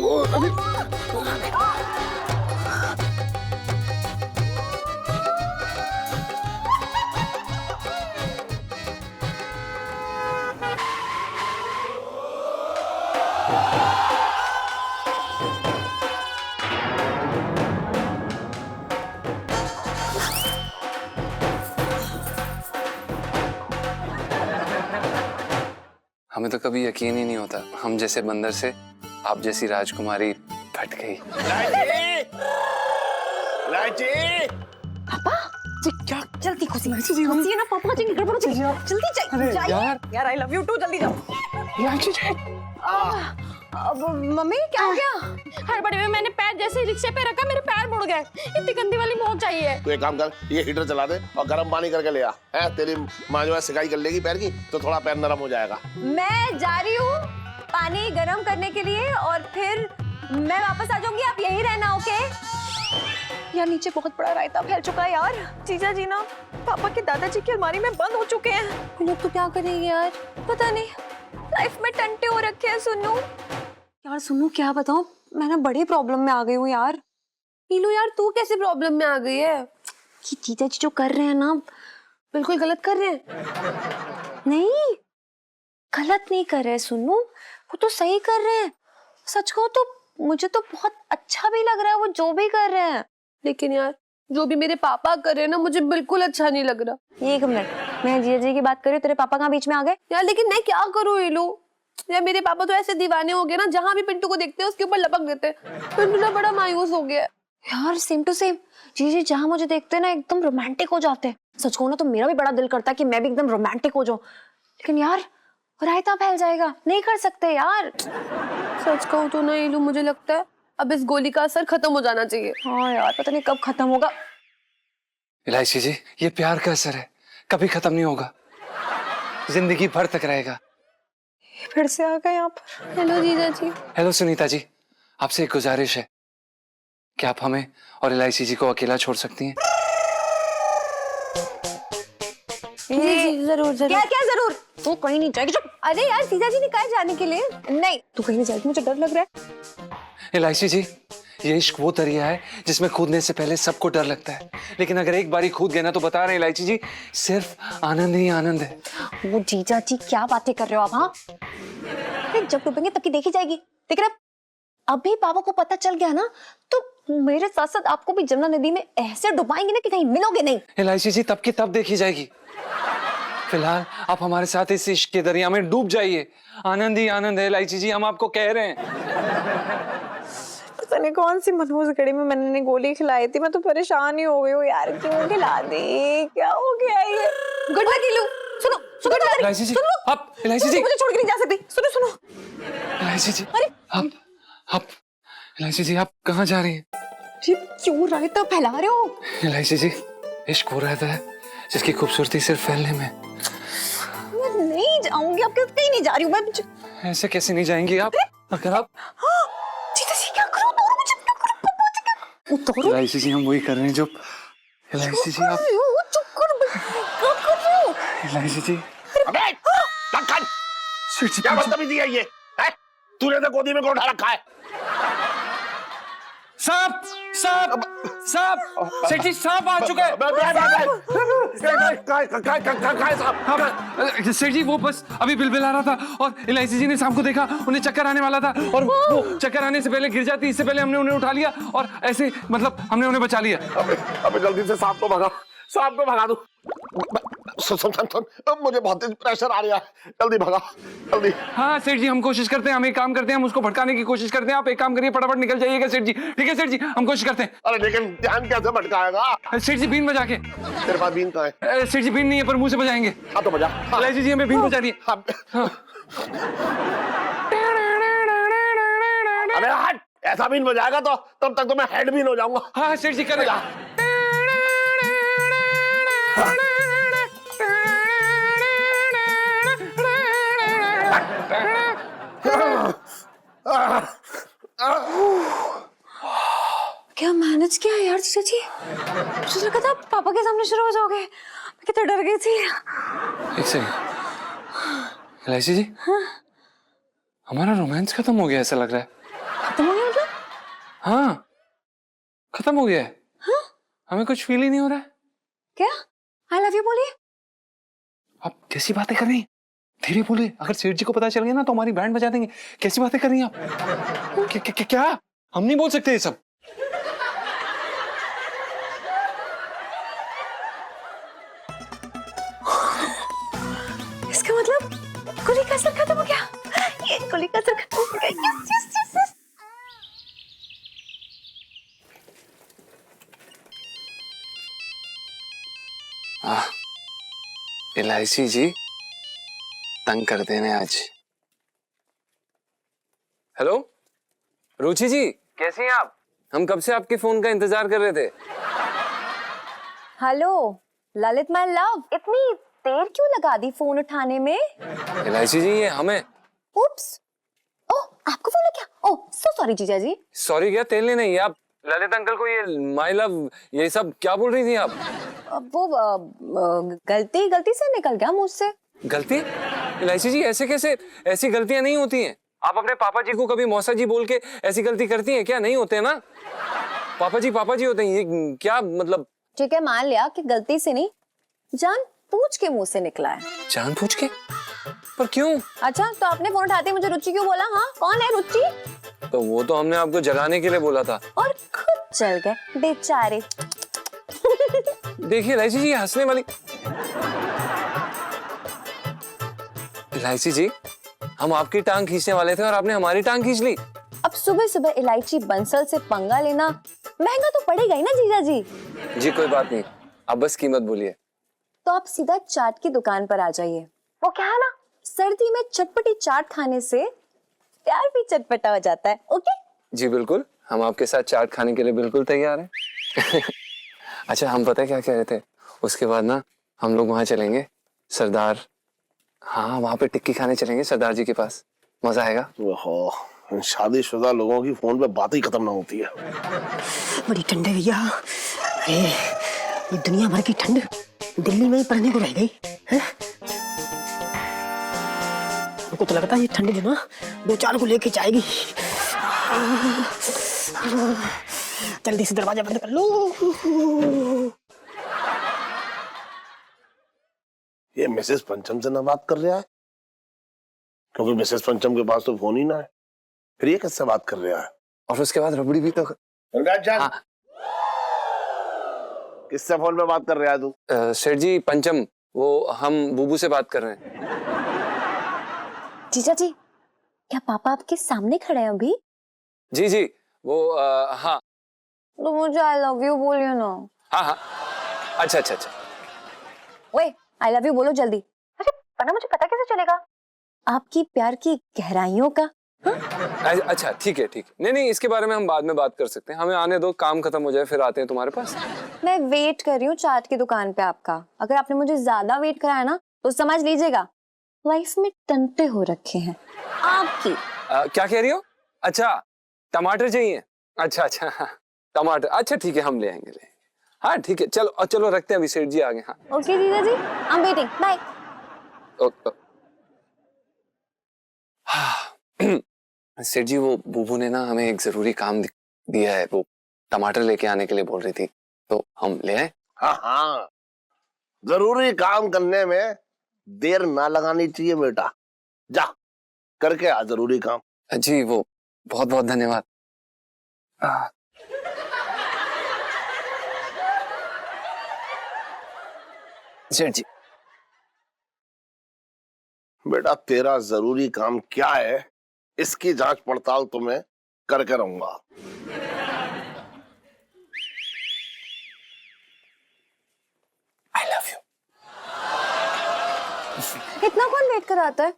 हमें तो कभी यकीन ही नहीं होता, हम जैसे बंदर से आप जैसी राजकुमारी फट गई। लाची पापा जल्दी खुशी खुशी ना पापा जी गड़बड़ हो जाएगी, जल्दी जाइए यार आई लव यू टू, जल्दी जाओ। अब मम्मी क्या हो गया? हड़बड़ी में मैंने पैर जैसे ही रिक्शे पे रखा मेरे पैर मुड़ गए। इतनी गंदी वाली मौत चाहिए। तू एक काम कर, ये हीटर चला दे और गर्म पानी करके ले आ। है तेरी माँ जो है सिकाई कर लेगी पैर की, तो थोड़ा पैर नरम हो जाएगा। मैं जा रही हूँ पानी गर्म करने के लिए और फिर मैं वापस आ जाऊंगी, आप यही रहना। ओके यार नीचे बहुत बड़ा रायता फैल चुका है यार। जीजा जी ना पापा के दादाजी की अलमारी में बंद हो चुके हैं। लोग तो क्या करेंगे यार, पता नहीं। लाइफ में टंटे हो रखे हैं। सुनो यार, सुनो क्या बताऊं, मैं ना बड़ी प्रॉब्लम में आ गई हूँ यार। नीलू यार तू कैसे प्रॉब्लम में आ गई है? कि जीजा जी जो कर रहे हैं ना बिल्कुल गलत कर रहे हैं। नहीं गलत नहीं कर रहे, सुनो वो तो सही कर रहे हैं। सच कहो तो मुझे तो बहुत अच्छा भी लग रहा है वो जो भी कर रहे हैं। लेकिन यार जो भी मेरे पापा कर रहे हैं ना मुझे बिल्कुल अच्छा नहीं लग रहा। एक मिनट, मैं जीजा जी की बात कर रही हूँ, तेरे पापा कहाँ बीच में आ गए? यार लेकिन मैं क्या करूँ नीलू, यार मेरे पापा तो ऐसे दीवाने हो गए ना, जहाँ भी पिंटू को देखते हैं उसके ऊपर लपक देते हैं। पिंटू ना बड़ा मायूस हो गया यार। सेम टू सेम, जीजी जहाँ मुझे देखते हैं ना एकदम रोमांटिक हो जाते हैं। सच कहूँ ना तो मेरा भी बड़ा दिल करता है कि मैं भी एकदम रोमांटिक हो जाऊं, लेकिन यार रायता फैल जाएगा, नहीं कर सकते यार। सच कहूँ तो ना नीलू मुझे लगता है अब इस गोली का असर खत्म हो जाना चाहिए। हाँ यार पता नहीं कब खत्म होगा। इलायची जी, ये प्यार का असर है, कभी खत्म नहीं होगा, जिंदगी भर तक रहेगा। फिर से आ गए यहाँ पर। हेलो जीजा जी। हेलो सुनीता जी, आपसे एक गुजारिश है, क्या आप हमें और इलायची जी को अकेला छोड़ सकती हैं? जरूर जरूर। क्या क्या जरूर, तू कहीं नहीं जाएगी। अरे यार जीजा जी ने कहा जाने के लिए। नहीं तू कहीं नहीं जाएगी, मुझे डर लग रहा है। इलायची जी, ये इश्क वो दरिया है जिसमें कूदने से पहले सबको डर लगता है, लेकिन अगर एक बारी कूद गए ना तो बता रहे हैं इलायची जी, सिर्फ आनंद ही आनंद है। वो जीजा जी क्या बातें कर रहे हो आप? हाँ जब डूबेंगे तब की देखी जाएगी। देख रहे अभी पापा को पता चल गया ना तो मेरे साथ साथ आपको भी जमुना नदी में ऐसे डुबाएंगे ना कि कहीं मिलोगे नहीं। इलायची जी तब की तब देखी जाएगी, फिलहाल आप हमारे साथ इस इश्क के दरिया में डूब जाइए। आनंद ही आनंद है इलायची जी, हम आपको कह रहे हैं। पता नहीं कौन सी मनहूस घड़ी में मैंने गोली खिलाई थी, मैं तो परेशान ही हो गई हूँ यार। क्यों खिला दी, क्या हो गया ये? गुड लक नीलू। सुनो सुनो इलायची जी, आप इलायची जी मुझे छोड़ के नहीं जा सकती। सुनो सुनो इलायची जी, अरे आप इलायची जी आप कहाँ जा रही हैं? जी क्यों रायता फैला रहे हो? इलायची जी, इश्क वो रहता है जिसकी खूबसूरती सिर्फ फैलने में। मैं नहीं जाऊंगी, आप कहीं नहीं जा रही हूँ मैं। ऐसे कैसे नहीं जाएंगी आप? अगर आप क्या करूं? उतारो। इलायची जी हम वही कर रहे हैं जो इलायची जी आप चुप कर। इलायची जी अबे लखन, क्या बदतमीजी है ये? है तूने तो गोदी में कौन उठा रखा है? सांप सांप सांप, सेठ जी सांप आ चुका है। सेठ जी वो बस अभी बिलबिला रहा था और इलायची जी ने सांप को देखा, उन्हें चक्कर आने वाला था और वो चक्कर आने से पहले गिर जाती, इससे पहले हमने उन्हें उठा लिया और ऐसे मतलब हमने उन्हें बचा लिया। अबे जल्दी से सांप को भगा, सांप को भगा दो। सुन मुझे बहुत तेज प्रेशर आ रहा है, जल्दी भगा जल्दी। हाँ सेठ जी हम कोशिश करते हैं, हम एक काम करते हैं, हम उसको भटकाने की कोशिश करते हैं। आप एक काम करिए, फटाफट निकल जाइएगा सेठ जी। ठीक है सेठ जी, हम कोशिश करते हैं। अरे लेकिन ध्यान कैसे भटकाएगा? सेठ जी बीन बजा के। तेरे पास बीन कहाँ है? सेठ जी बीन नहीं है पर मुंह से बजाएंगे। हाँ तो बजा। इलायची जी हमें बीन बजा दिए। अरे हट, ऐसा बीन बजाएगा तो तब तक तो मैं हेड बीन हो जाऊंगा। हाँ सेठ जी करेगा। क्या मैनेज किया यार जीजा जी? मुझे लगा था पापा के सामने शुरू हो जाओगे, मैं कितना डर गई थी। एक सेकंड इलायची जी, हमारा रोमांस खत्म हो गया ऐसा लग रहा है। खत्म हो गया? हाँ, खत्म हो गया है। हाँ? हमें कुछ फील ही नहीं हो रहा है। क्या? आई लव यू बोलिए। आप कैसी बातें कर रही हैं? धीरे बोले, अगर सेठ जी को पता चल गया ना तो हमारी बैंड बजा देंगे। कैसी बातें कर रही हैं आप? क्या? हम नहीं बोल सकते ये सब। इसका मतलब कुली का असर खत्म हो गया। ये कुली का असर खत्म हो गया। Yes yes yes yes. LIC जी तंग कर देने आज। हेलो रुचि जी, कैसी हैं आप? हम कब से आपके फोन का इंतजार कर रहे थे। हेलो ललित माय लव, इतनी देर क्यों लगा दी फोन उठाने में? LIC जी ये हमें। उप्स, ओह आपको फोन लग गया। ओह सो सॉरी जीजा जी। सॉरी क्या, तेल नहीं है आप? ललित अंकल को ये माय लव ये सब क्या बोल रही थी आप? वो गलती से निकल गया मुझसे। गलती? LIC जी ऐसे कैसे? ऐसी गलतियां नहीं होती हैं। आप अपने पापा जी को कभी मौसा जी बोल के ऐसी गलती करती हैं क्या? नहीं होते हैं ना, पापा जी होते हैं। ये क्या मतलब? ठीक है मान लिया कि गलती से नहीं, जान पूछ के मुंह से निकला है। जान पूछ के? पर क्यों? अच्छा तो आपने फोन उठाते ही मुझे रुचि क्यों बोला? हाँ कौन है रुचि? तो वो तो हमने आपको जलाने के लिए बोला था। और खुद चल गए बेचारे। देखिए LIC जी हंसने वाली। LIC जी हम आपकी टांग खींचने वाले थे और आपने हमारी टांग खींच ली। अब सुबह सुबह इलायची बंसल से पंगा लेना महंगा तो पड़ेगा ही ना जीजा जी। जी कोई बात नहीं, आप बस कीमत बोलिए। तो आप सीधा चाट की दुकान पर आ जाइए। वो क्या है ना, सर्दी में चटपटी चाट खाने से प्यार भी चटपटा हो जाता है। ओके जी बिल्कुल, हम आपके साथ चाट खाने के लिए बिल्कुल तैयार हैं। अच्छा हम पता है क्या कह रहे थे, उसके बाद ना हम लोग वहां चलेंगे सरदार, हाँ वहां पे टिक्की खाने चलेंगे सरदार जी के पास, मजा आएगा। ओहो, शादीशुदा लोगों की फोन पे बात ही खत्म ना होती है। बड़ी ठंड है भैया। अरे ये दुनिया भर की ठंड दिल्ली में ही पड़ने को रह गई है। हमको तो लगता है ये ठंड जो ना 2-4 को लेके जाएगी। जल्दी से दरवाजा बंद कर लो। ये मिसेस पंचम से ना बात कर रहा है, क्योंकि मिसेस पंचम के पास तो फोन ही ना है। फिर ये किससे बात कर रहा है? और उसके बाद रबड़ी भी तो। हाँ। किससे फोन पे बात कर रहा है तू? सेठ जी पंचम, वो हम बूबू से बात कर रहे हैं। जीजा जी क्या पापा आपके सामने खड़े हैं अभी? जी वो हाँ। तो मुझे आई लव यू बोलिए ना। हाँ अच्छा। ओए आई लव यू बोलो जल्दी। अरे वरना मुझे पता कैसे चलेगा आपकी प्यार की गहराइयों का? हाँ? अच्छा ठीक है। नहीं इसके बारे में हम बाद में बात कर सकते हैं, हमें आने दो, काम खत्म हो जाए फिर आते हैं तुम्हारे पास। मैं वेट कर रही हूँ चाट की दुकान पे आपका। अगर आपने मुझे ज्यादा वेट कराया ना तो समझ लीजिएगा लाइफ में टंटे हो रखे हैं आपकी। क्या कह रही हो? अच्छा टमाटर चाहिए? अच्छा टमाटर, अच्छा ठीक है हम ले आएंगे। हाँ ठीक है, चलो रखते हैं, अभी सेठ जी आ गए। हाँ ओके जीजा जी आई एम वेटिंग, बाय। सेठ जी वो बूबू ने ना हमें एक जरूरी काम दिया है, वो टमाटर लेके आने के लिए बोल रही थी, तो हम ले आए। हाँ, जरूरी काम करने में देर ना लगानी चाहिए बेटा। जा करके आ जरूरी काम। जी वो बहुत बहुत धन्यवाद। सेठ जी बेटा तेरा जरूरी काम क्या है इसकी जांच पड़ताल तो मैं करके रहूंगा। I love you. इतना कौन वेट कराता है?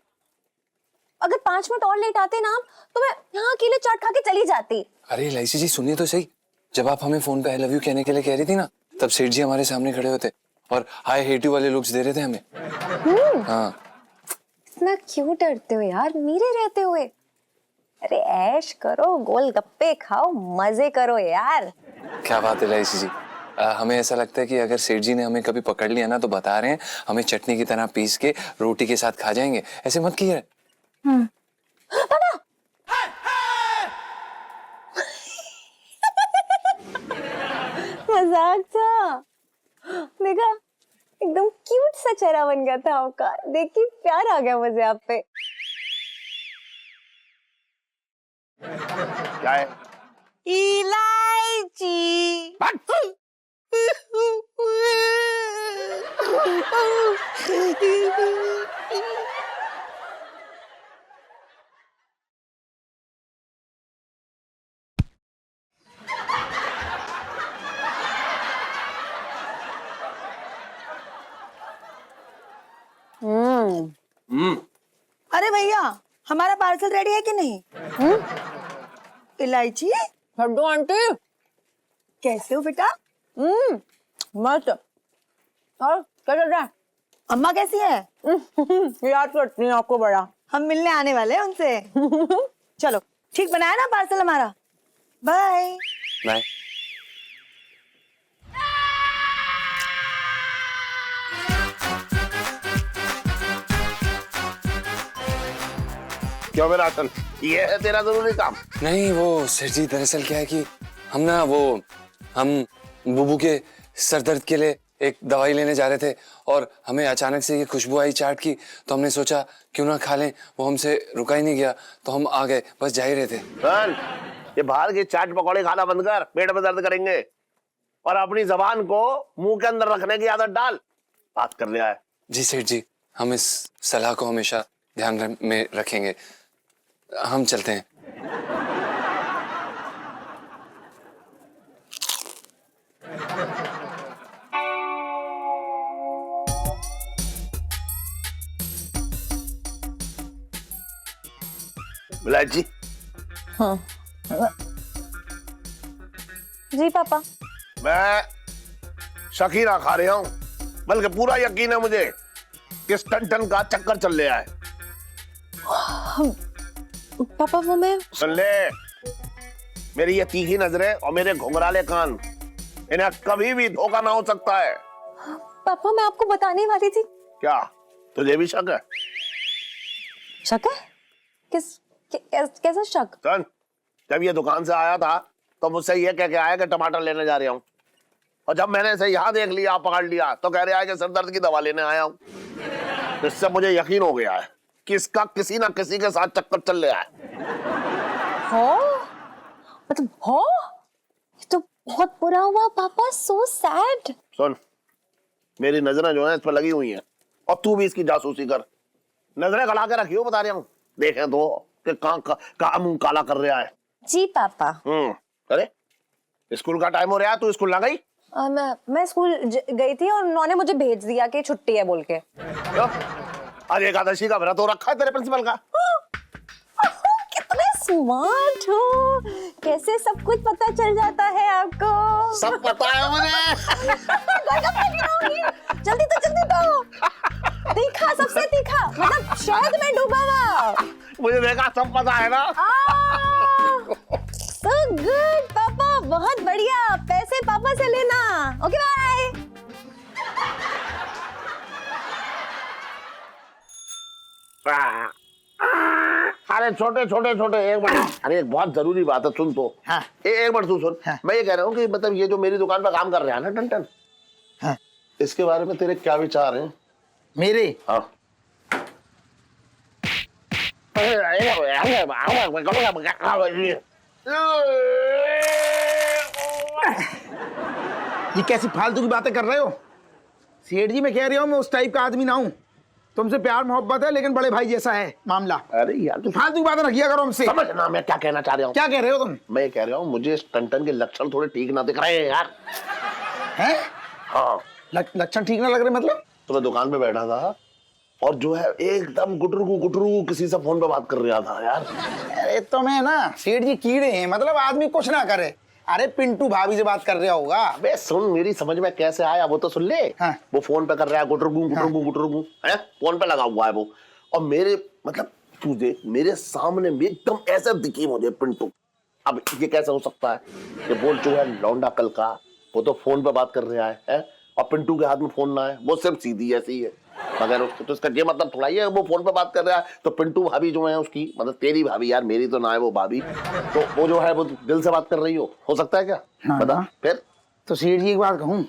अगर 5 मिनट और लेट आते ना आप तो मैं यहाँ अकेले चाट खा के चली जाती। अरे LIC जी सुनिए तो सही, जब आप हमें फोन पे आई लव यू कहने के लिए कह रही थी ना, तब सेठ जी हमारे सामने खड़े होते और आई हेट यू वाले लुक्स दे रहे थे हमें। हाँ इतना क्यों डरते हो यार मेरे रहते हुए? अरे ऐश करो, गोलगप्पे खाओ, मजे करो यार। क्या बात है LIC जी, हमें ऐसा लगता है कि अगर सेठ जी ने हमें कभी पकड़ लिया ना तो बता रहे हैं हमें चटनी की तरह पीस के रोटी के साथ खा जाएंगे। ऐसे मत कीजिए। मजाक था। देखा, एकदम क्यूट सा चेहरा बन गया था आपका। देखिए प्यार आ गया मुझे आप पे। क्या है? इलायची। अरे भैया, हमारा पार्सल रेडी है कि नहीं? इलायची लड्डू आंटी। कैसे हो बेटा? मस्त। और क्या चल रहा है? अम्मा कैसी है? याद करती हूँ आपको बड़ा। हम मिलने आने वाले हैं उनसे। चलो, ठीक बनाया ना पार्सल हमारा? बाय। बाय। क्यों मेरा असल ये है तेरा जरूरी काम? नहीं वो सर जी, दरअसल क्या है कि हम बुबू के सर दर्द के लिए एक दवाई लेने जा रहे थे और हमें अचानक से ये खुशबू आई चाट की, तो हमने सोचा क्यों ना खा लें। वो हमसे रुका ही नहीं गया तो हम आ गए, बस जा ही रहे थे। चल, ये बाहर के चाट पकौड़े खाना बंद कर, पेट में दर्द करेंगे। और अपनी जबान को मुंह के अंदर रखने की आदत डाल। बात कर रहा है। जी सेठ जी, हम इस सलाह को हमेशा ध्यान में रखेंगे। हम चलते हैं। इलायची। जी पापा। मैं शकीना खा रहा हूं, बल्कि पूरा यकीन है मुझे कि टन का चक्कर चल रहा है। पापा वो मैं सुन ले, मेरी ये तीखी नजरें और मेरे घुंघराले कान, इन्हें कभी भी धोखा ना हो सकता है। पापा मैं आपको बताने वाली थी। क्या तुझे भी शक है? शक है? कैसा शक? सुन, जब ये दुकान से आया था तो मुझसे ये कह के आया कि टमाटर लेने जा रहा हूँ, और जब मैंने इसे यहाँ देख लिया, पकड़ लिया, तो कह रहा है कि सर दर्द की दवा लेने आया हूँ। इससे मुझे यकीन हो गया है कि इसका किसी ना किसी के साथ चक्कर चल रहा है। मतलब ये तो बहुत बुरा हुआ पापा। So sad. सुन, मेरी नजरें जो है इस पर लगी हुई हैं, और तू भी इसकी जासूसी कर। नजरें गड़ा के रखियो, बता रहा हूँ। देखें तो कि कहाँ मुंह काला कर रहा है। जी पापा। अरे स्कूल का टाइम हो रहा है, तू स्कूल ना गई? मैं स्कूल गई थी और उन्होंने मुझे भेज दिया कि छुट्टी है बोल के। क्यों? आज एकादशी का व्रत हो रखा है तेरे प्रिंसिपल का। कितने स्मार्ट हो, कैसे सब कुछ पता चल जाता है आपको। सब पता है मुझे। जल्दी तो तीखा, सबसे तीखा, मतलब शहद में डूबा हुआ। मुझे देखा, सब पता है ना। So good पापा, बहुत बढ़िया। पैसे पापा से लेना। Okay bye. अरे छोटे एक मिनट। अरे एक बहुत जरूरी बात है, सुन तो। हाँ। एक मिनट तू सुन। हाँ। मैं ये कह रहा हूँ कि मतलब ये जो मेरी दुकान पर काम कर रहा है ना टन, हाँ। इसके बारे में तेरे क्या विचार हैं? मेरे? हाँ। ये कैसी फालतू की बातें कर रहे हो? सेठ जी, मैं कह रही हूँ मैं उस टाइप का आदमी ना हूँ। तुमसे प्यार मोहब्बत है, लेकिन बड़े भाई जैसा है मामला। अरे यार तो फालतू की बातें रखिया करो हमसे। समझना मैं क्या कहना चाह रहा हूँ। क्या कह रहे हो तुम? मैं कह रहा हूँ मुझे इस टन के लक्षण थोड़े ठीक ना दिख रहे हैं यार। हैं? हाँ। लक्षण ठीक ना लग रहे मतलब? तो मैं दुकान पे बैठा था और जो है एकदम गुटरू किसी से फोन पे बात कर रहा था यार। अरे तुम्हें ना सेठ जी कीड़े हैं, मतलब आदमी कुछ ना करे। अरे पिंटू भाभी से बात कर रहा होगा। अबे सुन, मेरी समझ में कैसे आया वो तो सुन ले। हाँ। वो फोन पे कर रहा है गुटरू है, फोन पे लगा हुआ है वो। और मेरे मतलब तुझे मेरे सामने में एकदम ऐसे दिखी मुझे पिंटू। अब ये कैसे हो सकता है? ये बोल जो है लौंडा कल का, वो तो फोन पे बात कर रहा है और पिंटू के हाथ में फोन ना है। वो सिर्फ सीधी ऐसी है, मगर उसको तो इसका ये मतलब थोड़ा ही है वो फोन पे बात कर रहा है तो पिंटू भाभी जो है उसकी, मतलब तेरी भाभी यार, मेरी तो ना है वो भाभी, तो वो जो है वो दिल से बात कर रही हो सकता है क्या? हाँ। बता फिर। तो सेठ जी एक बात कहूँ,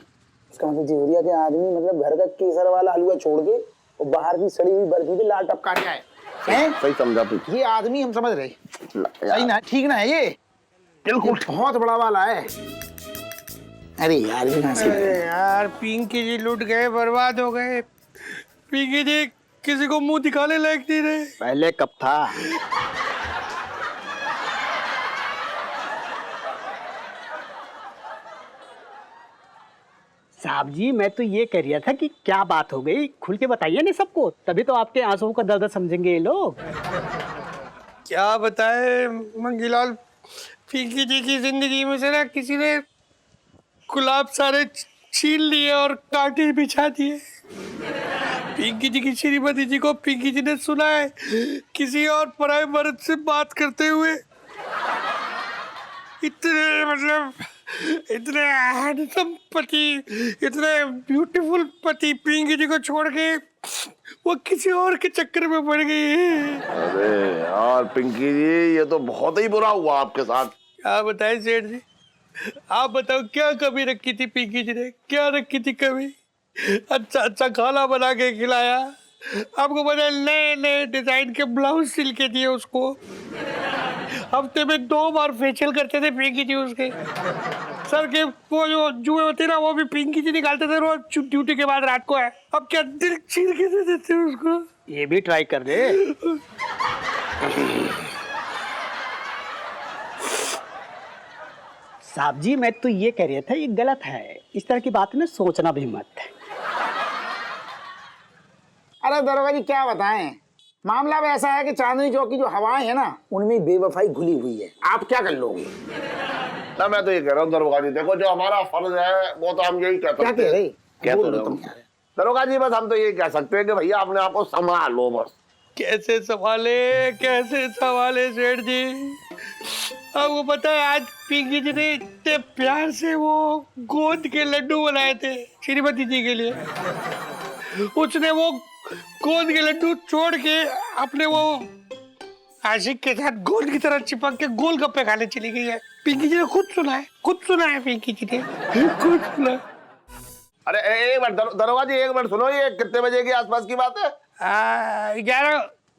इसका मतलब जोरिया के आदमी मतलब घर का केसर वाला हलवा छोड़ के और बाहर की सड़ी हुई बर्फी पे लाल टपका के आए हैं? सही समझा तू। ये आदमी हम समझ रहे यार, सही ना, ठीक ना है ये? बिल्कुल बहुत बड़ा वाला है। अरे यार ये यार पिंकी जी लुट गए, बर्बाद हो गए। पिंकी जी किसी को मुंह दिखाने लायक नहीं रहे। पहले कब था? साहब जी मैं तो ये कह रहा था कि क्या बात हो गई, खुल के बताइए ना सबको, तभी तो आपके आंसुओं का दर्द समझेंगे ये लोग। क्या बताए मंगीलाल, पिंकी जी की जिंदगी में से ना किसी ने गुलाब सारे छीन लिए और कांटे बिछा दिए। पिंकी जी की श्रीमती जी को पिंकी जी ने सुना है किसी और पराये मर्द से बात करते हुए। इतने मतलब इतने हैंडसम पति, इतने ब्यूटीफुल पति पिंकी जी को छोड़ के वो किसी और के चक्कर में पड़ गई है। अरे यार पिंकी जी, ये तो बहुत ही बुरा हुआ आपके साथ। क्या बताएं सेठ जी, आप बताओ क्या कमी रखी थी पिंकी जी ने, क्या रखी थी कमी? अच्छा अच्छा खाना बना के खिलाया, आपको पता है नए नए डिजाइन के ब्लाउज सिल के दिए उसको, हफ्ते में 2 बार फेशियल करते थे पिंकी जी उसके, सर के वो जो जुए होते ना वो भी पिंकी जी निकालते थे रोज ड्यूटी के बाद रात को है। अब क्या दिल चीर के दे देते उसको। ये भी ट्राई कर दे। साहब जी मैं तो ये कह रहा था ये गलत है, इस तरह की बात में सोचना भी मत। अरे दरोगा जी क्या बताएं, मामला भी ऐसा है कि चांदनी चौक की जो हवाएं है ना उनमें बेवफाई घुली हुई है। आप क्या कर लोगे? ना मैं तो ये कह रहा हूँ दरोगा जी, देखो जो हमारा फर्ज है वो तो हम यही कहते क्या कह रहे? क्या बोल तो दो रहे तुम हो? क्या रहे? दरोगा जी बस हम तो ये कह सकते हैं कि भैया अपने आप को संभालो बस। कैसे संभाले सेठ जी? आपको पता है आज पिंकी जी ने इतने प्यार से वो गोंद के लड्डू बनाए थे श्रीमती जी के लिए, उसने वो गोंद के लड्डू छोड़ के अपने वो आशिक के साथ गोंद की तरह चिपक के गोलगप्पे खाने चली गई है। पिंकी जी ने खुद सुना है पिंकी जी ने खुद सुना। अरे एक मिनट दरोगा जी, एक मिनट सुनो, ये कितने बजे के आसपास की बात है?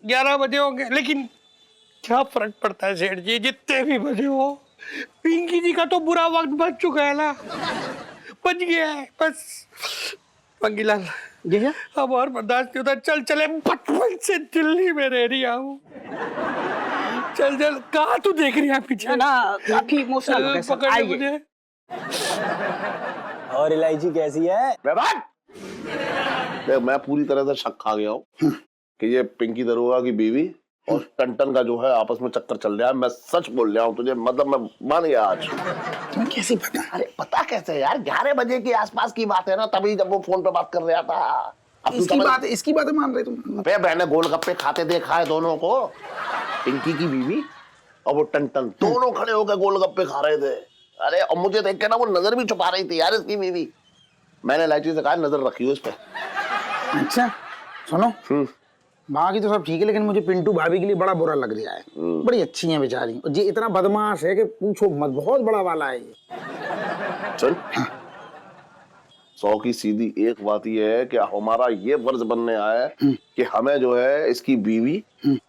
11 बजे होंगे, लेकिन क्या फर्क पड़ता है सेठ जी, जितने भी बजे हो, पिंकी जी का तो बुरा वक्त बच चुका है ना, बच गया है बस। मंगीलाल जी क्या? अब और बर्दाश्त नहीं होता, चल चले, बचपन से दिल्ली में रह रही हूँ। चल कहाँ तू देख रही है पीछे? ना काफी इमोशनल हो गए सब। पकड़ ले आइए। मुझे। और इलायची कैसी है? देख मैं पूरी तरह से शक खा गया हूँ कि ये पिंकी दरोगा की बीवी और टंटन का जो है आपस में चक्कर चल रहा है। मैं सच बोल रहा हूँ तुझे, मतलब मैं मान गया आज। तुम्हें कैसे पता? अरे पता कैसे यार, 11 बजे के आसपास की बात है ना, तभी जब वो फोन पे बात कर रहा था। अब तू इसकी बात मान रहे तुम? बे मैंने गोलगप्पे खाते देखा है दोनों को, पिंकी की बीवी और वो टंटन दोनों खड़े होकर गोलगप्पे खा रहे थे। अरे और मुझे देख के ना वो नजर भी छुपा रही थी यार इसकी बीवी। मैंने इलायची से कहा नजर रखी हो इस पे। अच्छा सुनो, बाकी तो सब ठीक है, लेकिन मुझे पिंटू भाभी के लिए बड़ा बुरा लग रहा है। बड़ी अच्छी है बेचारी, और ये इतना बदमाश है कि पूछो मत, बहुत बड़ा वाला है ये। चल 100 की सीधी एक बात ये है कि हमारा ये फर्ज बनने आया है कि हमें जो है इसकी बीवी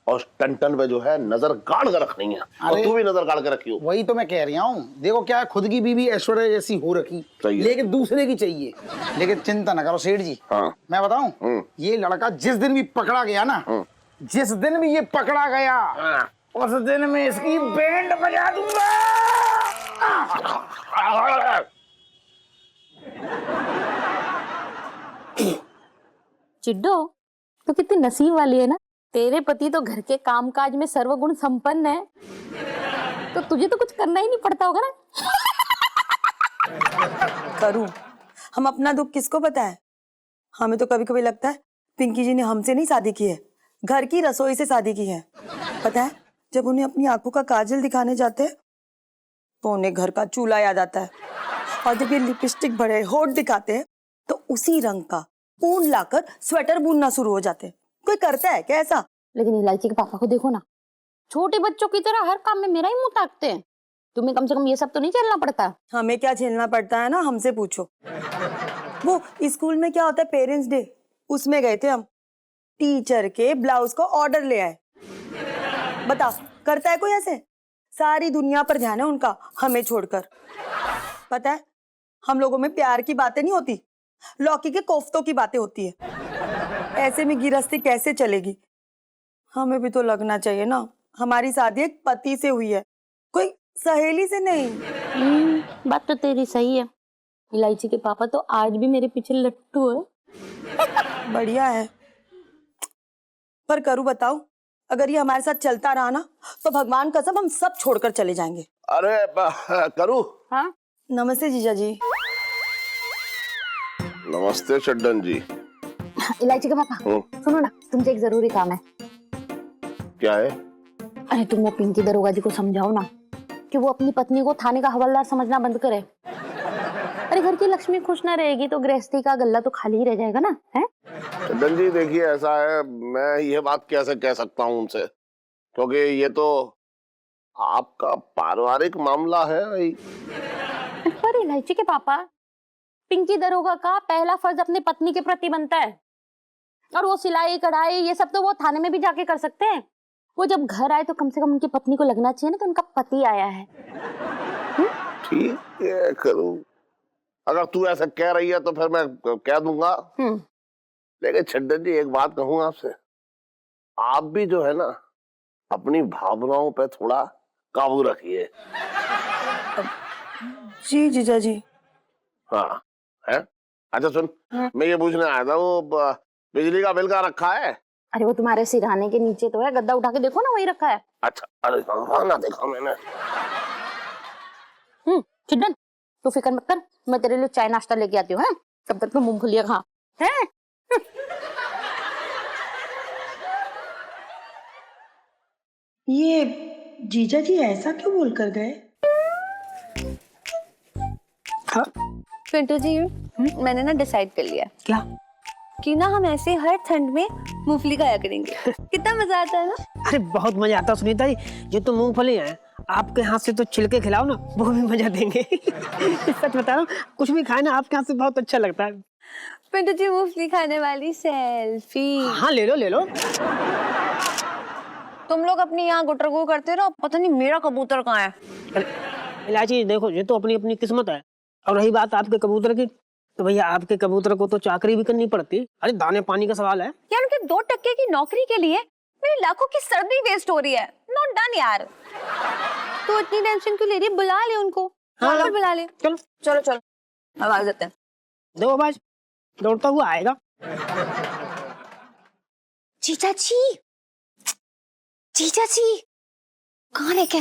और टंटन पे जो है नजर गाड़ कर रखनी है, और तू भी नजर गाड़ के रखी हो। वही तो मैं कह रहा हूँ, देखो क्या है, खुद की बीवी ऐश्वर्या जैसी हो रखी, लेकिन दूसरे की चाहिए। लेकिन चिंता न करो सेठ जी, हाँ। मैं बताऊं, ये लड़का जिस दिन भी पकड़ा गया ना, जिस दिन भी ये पकड़ा गया उस दिन में इसकी बैंड बजा दूंगा। चिड्डो तो कितनी नसीब वाली है ना, तेरे पति तो घर के कामकाज में सर्वगुण संपन्न है, तो तुझे तो कुछ करना ही नहीं पड़ता होगा ना। करूं, हम अपना दुख किसको बताएं? हमें तो कभी कभी लगता है पिंकी जी ने हमसे नहीं शादी की है, घर की रसोई से शादी की है। पता है जब उन्हें अपनी आंखों का काजल दिखाने जाते हैं तो उन्हें घर का चूल्हा याद आता है, और जब ये लिपस्टिक भरे होठ दिखाते हैं तो उसी रंग का ऊन लाकर स्वेटर बुनना शुरू हो जाते हैं। कोई करता है क्या ऐसा? लेकिन इलायची के पापा को देखो ना, छोटे बच्चों की तरह हर काम में मेरा ही मुंह ताकते हैं। तुम्हें कम से कम ये सब तो नहीं झेलना पड़ता? हमें क्या झेलना पड़ता है ना, हमसे पूछो। वो स्कूल में क्या होता है, पेरेंट्स डे, उसमें गए थे हम। टीचर के ब्लाउज को ऑर्डर ले आए। बताओ, करता है कोई ऐसे? सारी दुनिया पर ध्यान है उनका, हमें छोड़कर। पता है, हम लोगों में प्यार की बातें नहीं होती, लौकी के कोफ्तों की बातें होती है। ऐसे में गृहस्थी कैसे चलेगी? हमें भी तो लगना चाहिए ना। हमारी शादी एक पति से हुई है, कोई सहेली से नहीं। बात तो तेरी सही है। इलायची के पापा तो आज भी मेरे पीछे लट्टू है। बढ़िया है। पर करूँ बताओ, अगर ये हमारे साथ चलता रहा ना तो भगवान कसम हम सब छोड़कर चले जाएंगे। अरे करूँ? हाँ, नमस्ते जीजा जी। नमस्ते चड्डन जी। इलायची के पापा सुनो ना, तुमसे एक जरूरी काम है। क्या है? अरे तुम वो पिंकी दरोगा जी को समझाओ ना कि वो अपनी पत्नी को थाने का हवलदार समझना बंद करे। अरे घर की लक्ष्मी खुश ना रहेगी तो गृहस्थी का गल्ला तो खाली ही रह जाएगा ना, है? चड्डन जी देखिए, ऐसा है, मैं ये बात कैसे कह सकता हूँ उनसे, क्योंकि ये तो आपका पारिवारिक मामला है भाई। पर इलायची के पापा, पिंकी दरोगा का पहला फर्ज अपनी पत्नी के प्रति बनता है। और वो सिलाई कढ़ाई ये सब तो वो थाने में भी जाके कर सकते हैं। वो जब घर आए तो कम से कम उनकी पत्नी को लगना चाहिए ना कि उनका पति आया है। ठीक है, करूँ। अगर तू ऐसा कह रही है तो फिर मैं कह दूंगा। लेकिन चड्डन जी एक बात कहूँ आपसे, आप भी जो है ना अपनी भावनाओं पे थोड़ा काबू रखिए। जी जीजा जी। हाँ है। अच्छा सुन, मैं ये पूछने आया था, वो बिजली का बिल का रखा है? अरे वो तुम्हारे सिरहाने के नीचे तो है, गद्दा उठा के देखो ना, वही रखा है। अच्छा, अरे हाँ ना देखा मैंने। चिड्डन तू फिक्र मत कर, मैं तेरे लिए चाय नाश्ता लेके आती हूँ। तब तक तो मूंगफलियां खा है। ये जीजा जी ऐसा क्यों बोल कर गए? पिंटू जी, मैंने ना डिसाइड कर लिया क्या? कि ना हम ऐसे हर ठंड में मूंगफली खाया करेंगे। कितना मजा आता है ना। अरे बहुत मजा आता है सुनीता जी। ये तो मूंगफली है, आपके हाथ से तो छिलके खिलाओ ना, वो भी मजा देंगे। सच बता रहा हूँ, कुछ भी खाए ना आपके हाथ से बहुत अच्छा लगता है। पिंटू जी, मूंगफली खाने वाली सेल्फी। हाँ ले लो ले लो। तुम लोग अपनी यहाँ गुटरगु करते रहो, पता नहीं मेरा कबूतर कहाँ है। इलायची देखो, ये तो अपनी अपनी किस्मत है। और रही बात आपके कबूतर की, तो भैया आपके कबूतर को तो चाकरी भी करनी पड़ती। अरे दाने पानी का सवाल है यार। उनके 2 टक्के की नौकरी के लिए मेरी लाखों की सर्दी वेस्ट हो रही है। नॉट डन यार। तो इतनी टेंशन क्यों ले रही है? बुला ले उनको। हाँ, बुला ले। चलो चलो चलो, अब आ जाते हैं। दो आवाज, दौड़ता हुआ आएगा। जीजा जी, जीजा जी कहाँ लेके?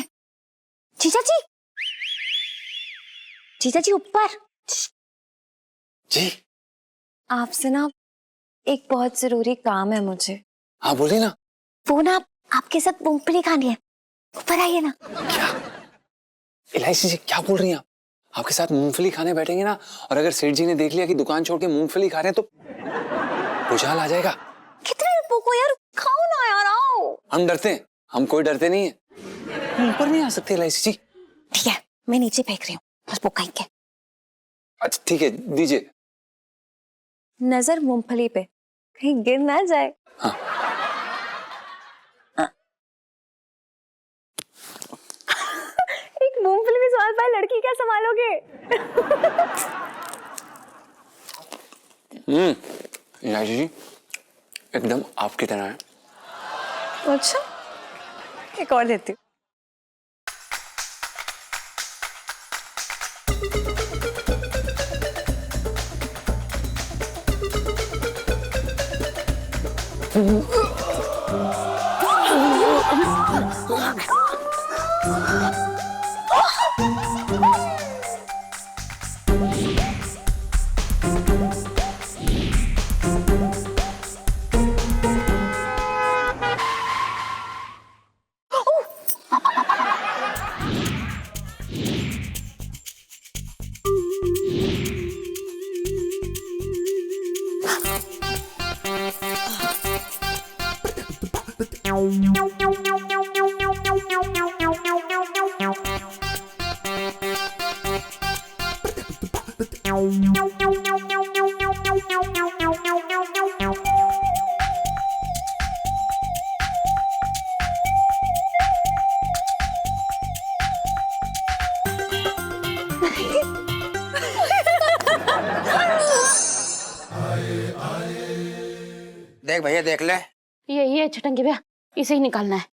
जीजा जी, जीजा जी ऊपर। जी आपसे ना एक बहुत जरूरी काम है मुझे। हाँ बोलिए ना। वो ना आपके साथ मूंगफली खानी है, ऊपर आइए ना। क्या इलायची जी क्या बोल रही हैं आप? आपके साथ मूंगफली खाने बैठेंगे ना, और अगर सेठ जी ने देख लिया कि दुकान छोड़ के मूंगफली खा रहे हैं तो भुचाल आ जाएगा। कितने रुपयों यार, खाओ ना यार, आओ। हम डरते हैं? हम कोई डरते नहीं है। ऊपर नहीं आ सकते इलायची जी। ठीक है, मैं नीचे फेंक रही हूँ, बस वो कहीं के। अच्छा ठीक है, दीजिए। नजर मूंगफली पे, कहीं गिर ना जाए। हाँ। एक मूंगफली में सवाल पाए लड़की क्या संभालोगे? इलायची जी एकदम आपकी तरह है। अच्छा, एक और देती हूँ। देख भैया देख ले। यही है छटंगी भैया, इसे ही निकालना है।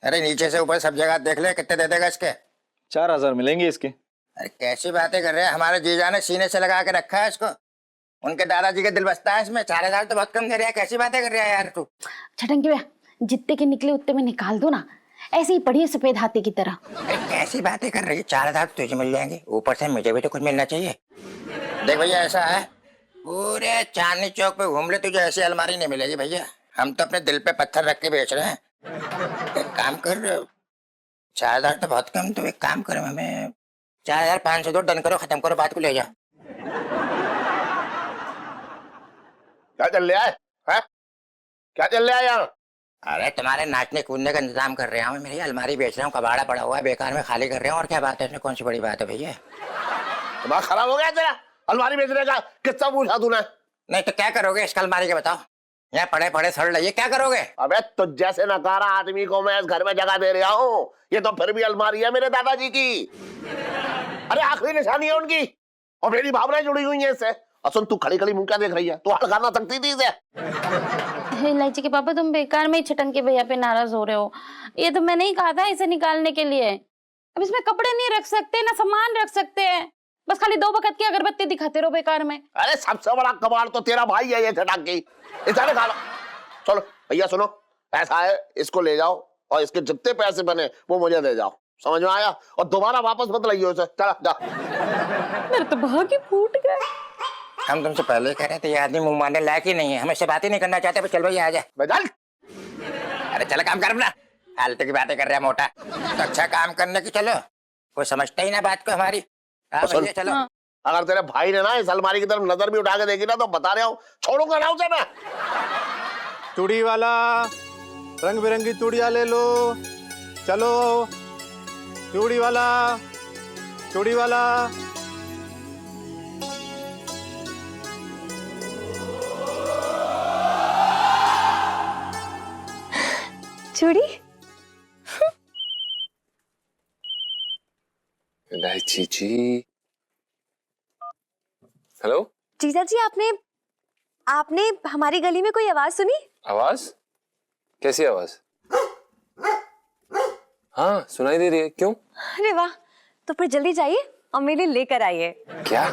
अरे नीचे से ऊपर सब जगह देख ले, कितने दे देगा इसके? 4000 मिलेंगे इसके। अरे कैसी बातें कर रहे हैं, हमारे जीजा ने सीने से लगा के रखा है इसको। उनके दादाजी का दिल बसता है इसमें। 4000 तो बहुत कम दे रहा है, कैसी बातें कर रहा है यार तू? छटंगी भैया, जितने के निकले उतने में निकाल दो ना, ऐसे ही पड़ी सफेद हाथी की तरह। अरे कैसी बातें कर रही है, 4000 तो तुझे मिल जाएंगे, ऊपर से मुझे भी तो कुछ मिलना चाहिए। देख भैया ऐसा है, पूरे चांदनी चौक पे घूम ले, तुझे ऐसी अलमारी नहीं मिलेगी भैया। हम तो अपने दिल पे पत्थर रख के बेच रहे हैं। एक काम कर, 4000 तो बहुत कम, तो एक काम करो, हमें 4500 दो, डन करो, खत्म करो, बात को ले जाओ। क्या चल रहा है? क्या चल रहा है यहाँ? अरे तुम्हारे नाचने कूदने का इंतजाम कर रहा हूँ, मेरी अलमारी बेच रहा हूँ, कबाड़ा पड़ा हुआ है बेकार में, खाली कर रहे हैं। और क्या बात है इसमें, कौन सी बड़ी बात है भैया? दिमाग खराब हो गया तेरा? अलमारी बेचने का किस्सा पूछा तूने? नहीं तो क्या करोगे इसका अलमारी के, बताओ। यहाँ पड़े पड़े सड़ रही है, क्या करोगे? अबे तो जैसे नकारा आदमी को मैं इस घर में जगह दे रहा हूँ, ये तो फिर भी अलमारी है मेरे दादाजी की। अरे आखिरी निशानी है उनकी, और मेरी भावनाएं जुड़ी हुई हैं इससे। और सुन, तू खड़ी खड़ी मुंह क्या देख रही है? तू हड़काना सकती थी इसे। इलायची के पापा, तुम बेकार में ही छटंगी भैया पे नाराज हो रहे हो। ये तो मैंने ही कहा था इसे निकालने के लिए। अब इसमें कपड़े नहीं रख सकते ना सामान रख सकते हैं, बस खाली 2 वक्त की अगरबत्ती दिखाते रहो बेकार में। अरे सबसे बड़ा कबाड़ तो तेरा भाई है ये छटाकी, इसे निकालो। चलो भैया सुनो, ऐसा है, इसको ले जाओ और इसके जितने पैसे बने वो मुझे दे जाओ, समझ में आया? और दोबारा वापस मत लाइयो इसे, चला जा। मेरे तो भाग्य फूट गया। हम तुमसे पहले ही कह रहे थे ये आदमी मुंह मारने लायक ही नहीं है, हम इससे बात ही नहीं करना चाहते। चल भैया आ जा। अरे चलो काम कर अपना, फालतू की बातें कर रहा है मोटा। तो अच्छा काम करने की चलो, कोई समझता ही ना बात को हमारी। भैया चलो। हाँ। अगर तेरे भाई ने ना इस अलमारी की तरफ नजर भी उठा के देखी ना, तो बता रहा हूँ छोड़ूंगा ना उसे मैं। चूड़ी वाला, रंग बिरंगी चूड़ियां ले लो, चलो। चूड़ी वाला, चूड़ी वाला। चूड़ी? इलायची जी। हेलो जीजा जी, आपने हमारी गली में कोई आवाज सुनी? आवाज? कैसी आवाज? हाँ सुनाई दे रही है, क्यों? अरे वाह, तो फिर जल्दी जाइए और मेरे लिए लेकर आइए। क्या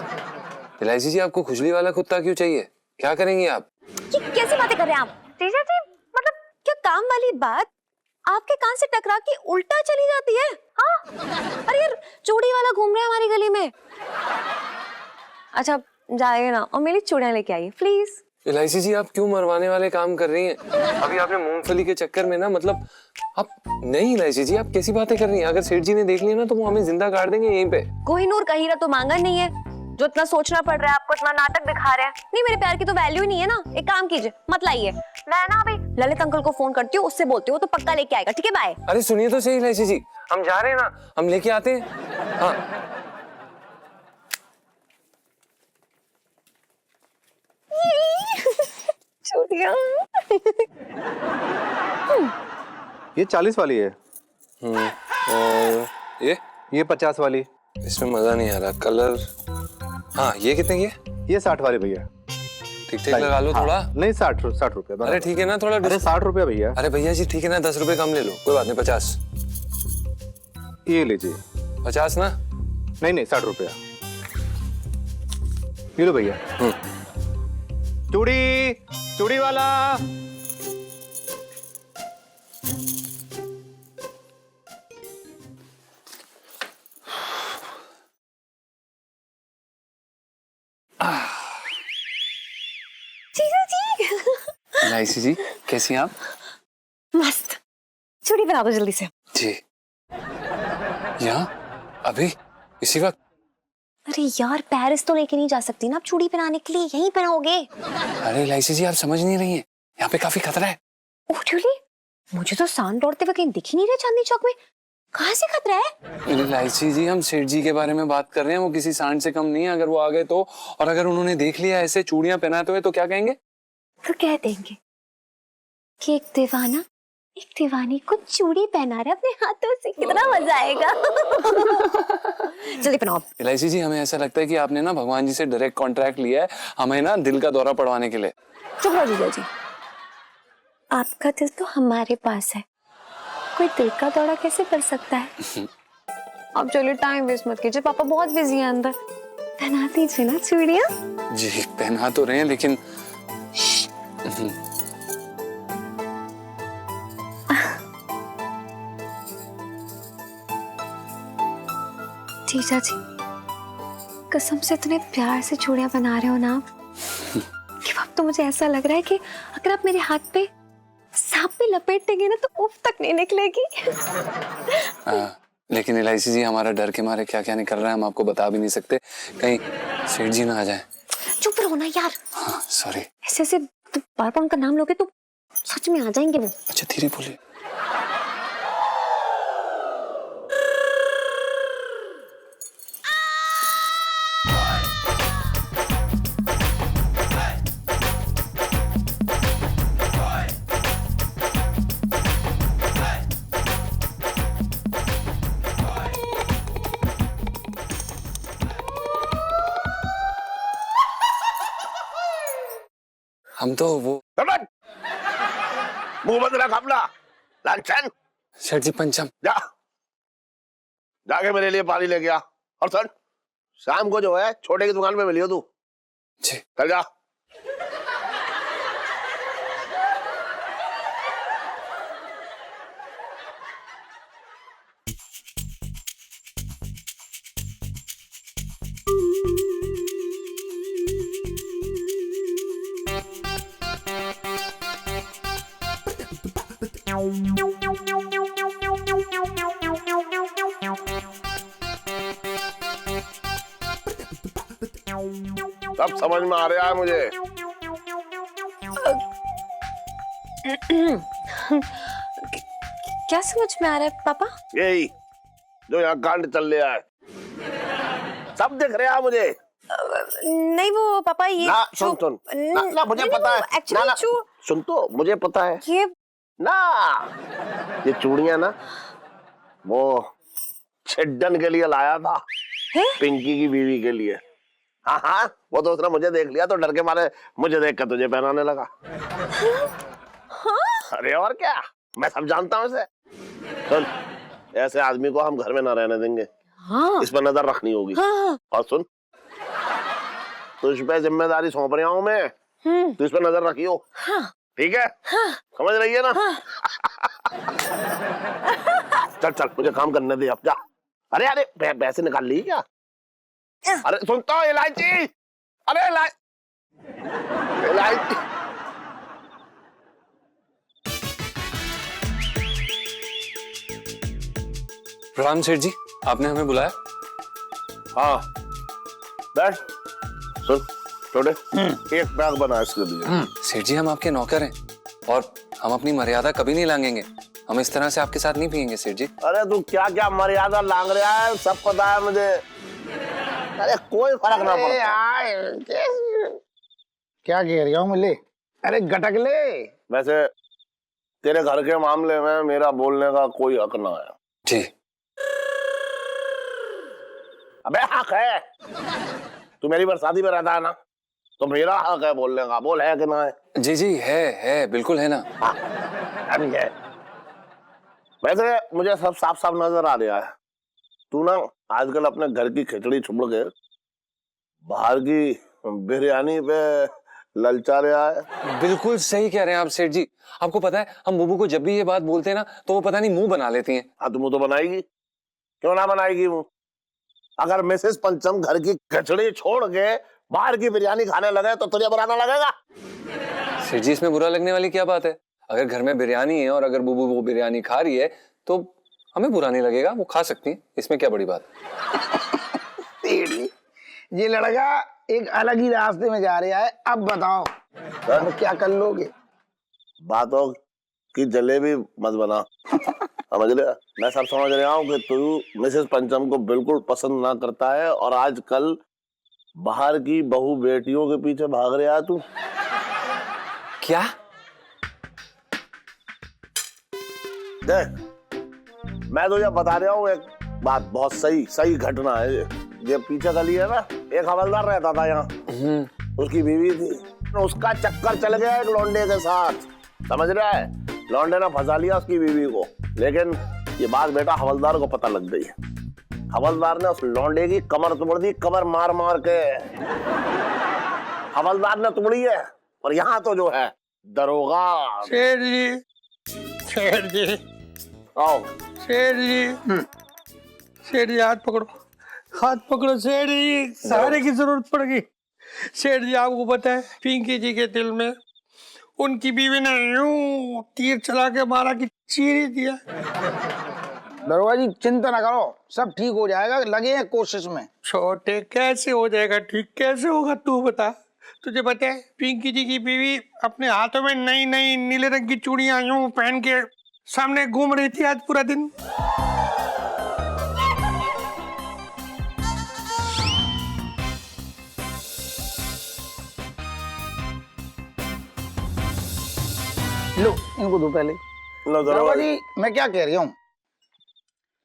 इलायची जी, आपको खुजली वाला कुत्ता क्यों चाहिए? क्या करेंगी आप? ये कैसी बातें कर रहे हैं आप? जीजा जी, मतलब क्या काम वाली बात आपके कान से टकरा के उल्टा चली जाती है? हाँ? अरे यार, चूड़ी वाला घूम रहा है हमारी गली में। अच्छा जाइए ना और मेरी चूड़ियां लेके आइए प्लीज। इलायची जी, आप क्यों मरवाने वाले काम कर रही हैं? अभी आपने मूंगफली के चक्कर में ना, मतलब आप नहीं। इलायची जी, आप कैसी बातें कर रही हैं? अगर सेठ जी ने देख लिया ना तो वो हमें जिंदा काट देंगे यहीं पे। कोहिनूर का हीरा तो मांगा नहीं है, जो इतना सोचना पड़ रहा है आपको, इतना नाटक दिखा रहे हैं। नहीं, मेरे प्यार की तो वैल्यू ही नहीं है ना। एक काम कीजिए, मत लाइए। मैं ना अभी ललित अंकल को फोन करती हूँ, उससे बोलती हूँ, तो पक्का लेके आएगा। ठीक है, बाय। अरे सुनिए तो सही इलायची जी, हम जा रहे हैं ना, हम लेके आते हैं। हाँ चूड़ियां। ये 40 वाली है। और ये 50 वाली। इसमें मजा नहीं आ रहा कलर। हाँ ये कितने की है? ये 60 वाली भैया। ठीक ठीक लगा लो थोड़ा। नहीं 60 रुपए। अरे ठीक है ना, थोड़ा। अरे 60 रुपया भैया। अरे भैया जी ठीक है ना, 10 रुपए कम ले लो, कोई बात नहीं। 50 ये लीजिए। 50 ना? नहीं 60 रुपया। ये लो भैया। चूड़ी, चूड़ी वाला। जीजा जी। इलायची जी कैसी हैं आप? मस्त। चूड़ी बना दो जल्दी से। जी। यहाँ अभी इसी वक्त? अरे यार, पेरिस तो लेके नहीं जा सकती ना आप चूड़ी पहनाने के लिए, यहीं पहनाओगे। अरे इलायची जी, आप समझ नहीं रही हैं, यहाँ पे काफी खतरा है। Oh really? मुझे तो सांड दौड़ते हुए कहीं दिख ही नहीं रहे चांदनी चौक में। कहाँ से खतरा है? इलायची जी, हम सेठ जी के बारे में बात कर रहे हैं, वो किसी सांड से कम नहीं है। अगर वो आ गए तो, और अगर उन्होंने देख लिया ऐसे चूड़ियां पहनाते हुए तो क्या कहेंगे? तो कह देंगे कि एक दीवाना एक दीवानी को चूड़ी पहना रहा है अपने हाथों से, कितना मजा आएगा। जल्दी पहनाओ। इलायची जी, हमें ऐसा लगता है कि आपने ना भगवान जी से डायरेक्ट कॉन्ट्रैक्ट लिया है हमें ना दिल का दौरा पड़वाने के लिए। चुप रहो जीजा जी, आपका दिल तो हमारे पास है, कोई दिल का दौरा कैसे कर सकता है? अब चलिए टाइम वेस्ट मत कीजिए, पापा बहुत बिजी हैं अंदर। पहना दीजिए ना चूड़ियां। जी पहना तो रहे हैं लेकिन जीजा जी, कसम से इतने प्यार से चूड़ियां बना रहे हो ना आप कि अब तो मुझे ऐसा लग रहा है कि अगर आप मेरे हाथ पे सांप भी लपेट देंगे ना तो उफ तक नहीं निकलेगी। लेकिन इलायची जी, हमारा डर के मारे क्या क्या निकल रहा है हम आपको बता भी नहीं सकते, कहीं सेठ जी ना आ जाए। चुप रहो ना यार। हाँ सॉरी। ऐसे ऐसे तो बार बार उनका नाम लोगे तो सच में आ जाएंगे वो। अच्छा धीरे बोलिए। हम तो वो मुंह बंद रख अपना लांछन। सेठ जी पंचम। जा जाके मेरे लिए पानी लेके आ। और सुन, शाम को जो है छोटे की दुकान पे मिलियो तू। जी चल जा। सब समझ में आ रहा है मुझे। क्या समझ में आ रहा है पापा? यही जो यहाँ कांड चल रहा है, सब दिख रहा है मुझे। नहीं वो पापा ये ना सुन सुन ना, ना मुझे पता है। ना, ना, सुन तो मुझे पता है ये ना, ये चूड़ियां ना वो छिड्डन के लिए लाया था, पिंकी की बीवी के लिए। हाँ हाँ, वो तो उसने मुझे देख लिया तो डर के मारे मुझे देख कर तुझे पहनाने लगा। हाँ? अरे और क्या, मैं सब जानता हूँ इसे। सुन, ऐसे आदमी को हम घर में ना रहने देंगे। हाँ। इस पर नजर रखनी होगी। हाँ। और सुन, तुझ पे जिम्मेदारी सौंप रहा हूँ मैं, तू इस पर नजर रखियो। हाँ। ठीक है? हाँ। समझ रही है ना? हाँ। चल चल मुझे काम करने दे अब, जा। अरे अरे पैसे निकाल ली क्या? अरे सुनता हूँ इलायची, अरे इलायची। प्रणाम सेठ जी, आपने हमें बुलाया? हाँ बैठ। सुन छोटे, एक बैग बना इसके लिए। सेठ जी, हम आपके नौकर हैं और हम अपनी मर्यादा कभी नहीं लांघेंगे। हम इस तरह से आपके साथ नहीं पियेंगे सेठ जी। अरे तू क्या क्या मर्यादा लांघ रहा है, सब पता है मुझे। अरे कोई फर्क ना पड़ता। क्या कह रही हूँ मिले? अरे गटक ले। वैसे तेरे घर के मामले में मेरा बोलने का कोई हक ना है। जी। अबे हक है, तू मेरी बरसाती में रहता है ना, तो मेरा हक है बोलने का। बोल है कि ना है? जी जी है बिल्कुल है ना। हाँ, अभी है। वैसे मुझे सब साफ साफ नजर आ रहा है, तू ना आजकल अपने घर की खिचड़ी छोड़ के बाहर की बिरयानी पे ललचा रहा है। बिल्कुल सही कह रहे हैं आप सेठ जी। आपको पता है, हम बुबू को जब भी ये बात बोलते हैं ना तो वो पता नहीं मुंह बना लेती हैं। हाँ, तो मुंह तो बनाएगी, क्यों ना बनाएगी मुंह। अगर मिसेस पंचम घर की खिचड़ी छोड़ के बाहर की बिरयानी खाने लगे तो तुझे बुरा ना लगेगा? सेठ जी, इसमें बुरा लगने वाली क्या बात है? अगर घर में बिरयानी है और अगर बुबू वो बिरयानी खा रही है तो हमें बुरा नहीं लगेगा, वो खा सकती है, इसमें क्या बड़ी बात है? ये लड़का एक अलग ही रास्ते में जा रहा है। अब बताओ अब क्या कर लोगे? बातों की जलेबी मत बना। समझ लिया? मैं सब समझ रहा हूँ कि तू मिसेस पंचम को बिल्कुल पसंद ना करता है और आजकल बाहर की बहू बेटियों के पीछे भाग रहा है तू। क्या? देख, मैं तुझे बता रहा हूँ एक बात, बहुत सही घटना है ये पीछे गली है ना, एक हवलदार रहता था यहाँ, उसकी बीवी थी, उसका चक्कर चल गया एक लौंडे के साथ, समझ रहा है? लौंडे ने फंसा लिया उसकी बीवी को, लेकिन ये बात बेटा हवलदार को पता लग गई। हवलदार ने उस लौंडे की कमर तोड़ दी, कमर मार मार के हवलदार ने तोड़ी है। और यहाँ तो जो है दरोगा। सेठ जी आओ सेठ जी, सेठ जी हाथ पकड़ो सेठ जी, सहारे की जरूरत पड़ गई। सेठ जी आपको पता है पिंकी जी के दिल में उनकी बीवी ने यूं तीर चला के मारा कि चीर ही दिया। दरोगा जी चिंता ना करो, सब ठीक हो जाएगा, लगे हैं कोशिश में। छोटे कैसे हो जाएगा ठीक, कैसे होगा तू बता। तुझे पता है पिंकी जी की बीवी अपने हाथों में नई नई नीले रंग की चूड़ियां यूं पहन के सामने घूम रही थी आज पूरा दिन। लो इनको दो पहले। लो दरोगा जी मैं क्या कह रही हूँ,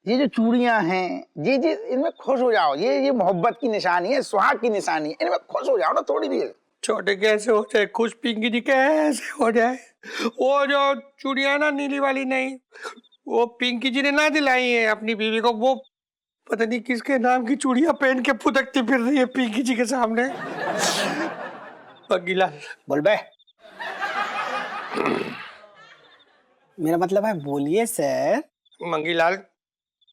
ये जो चूड़ियां हैं ये इनमें खुश हो जाओ, ये मोहब्बत की निशानी है, सुहाग की निशानी है, इनमें खुश हो जाओ ना थोड़ी देर। छोटे कैसे हो जाए खुश, पिंकी जी कैसे हो जाए। वो जो चूड़ियां ना नीली वाली नहीं, वो पिंकी जी ने ना दिलाई है अपनी बीवी को, वो पता नहीं किसके नाम की चूड़ियां पहन के फुदकती फिर रही है पिंकी जी के सामने। बगीला बोल बे। मेरा मतलब है बोलिए सर। मंगीलाल,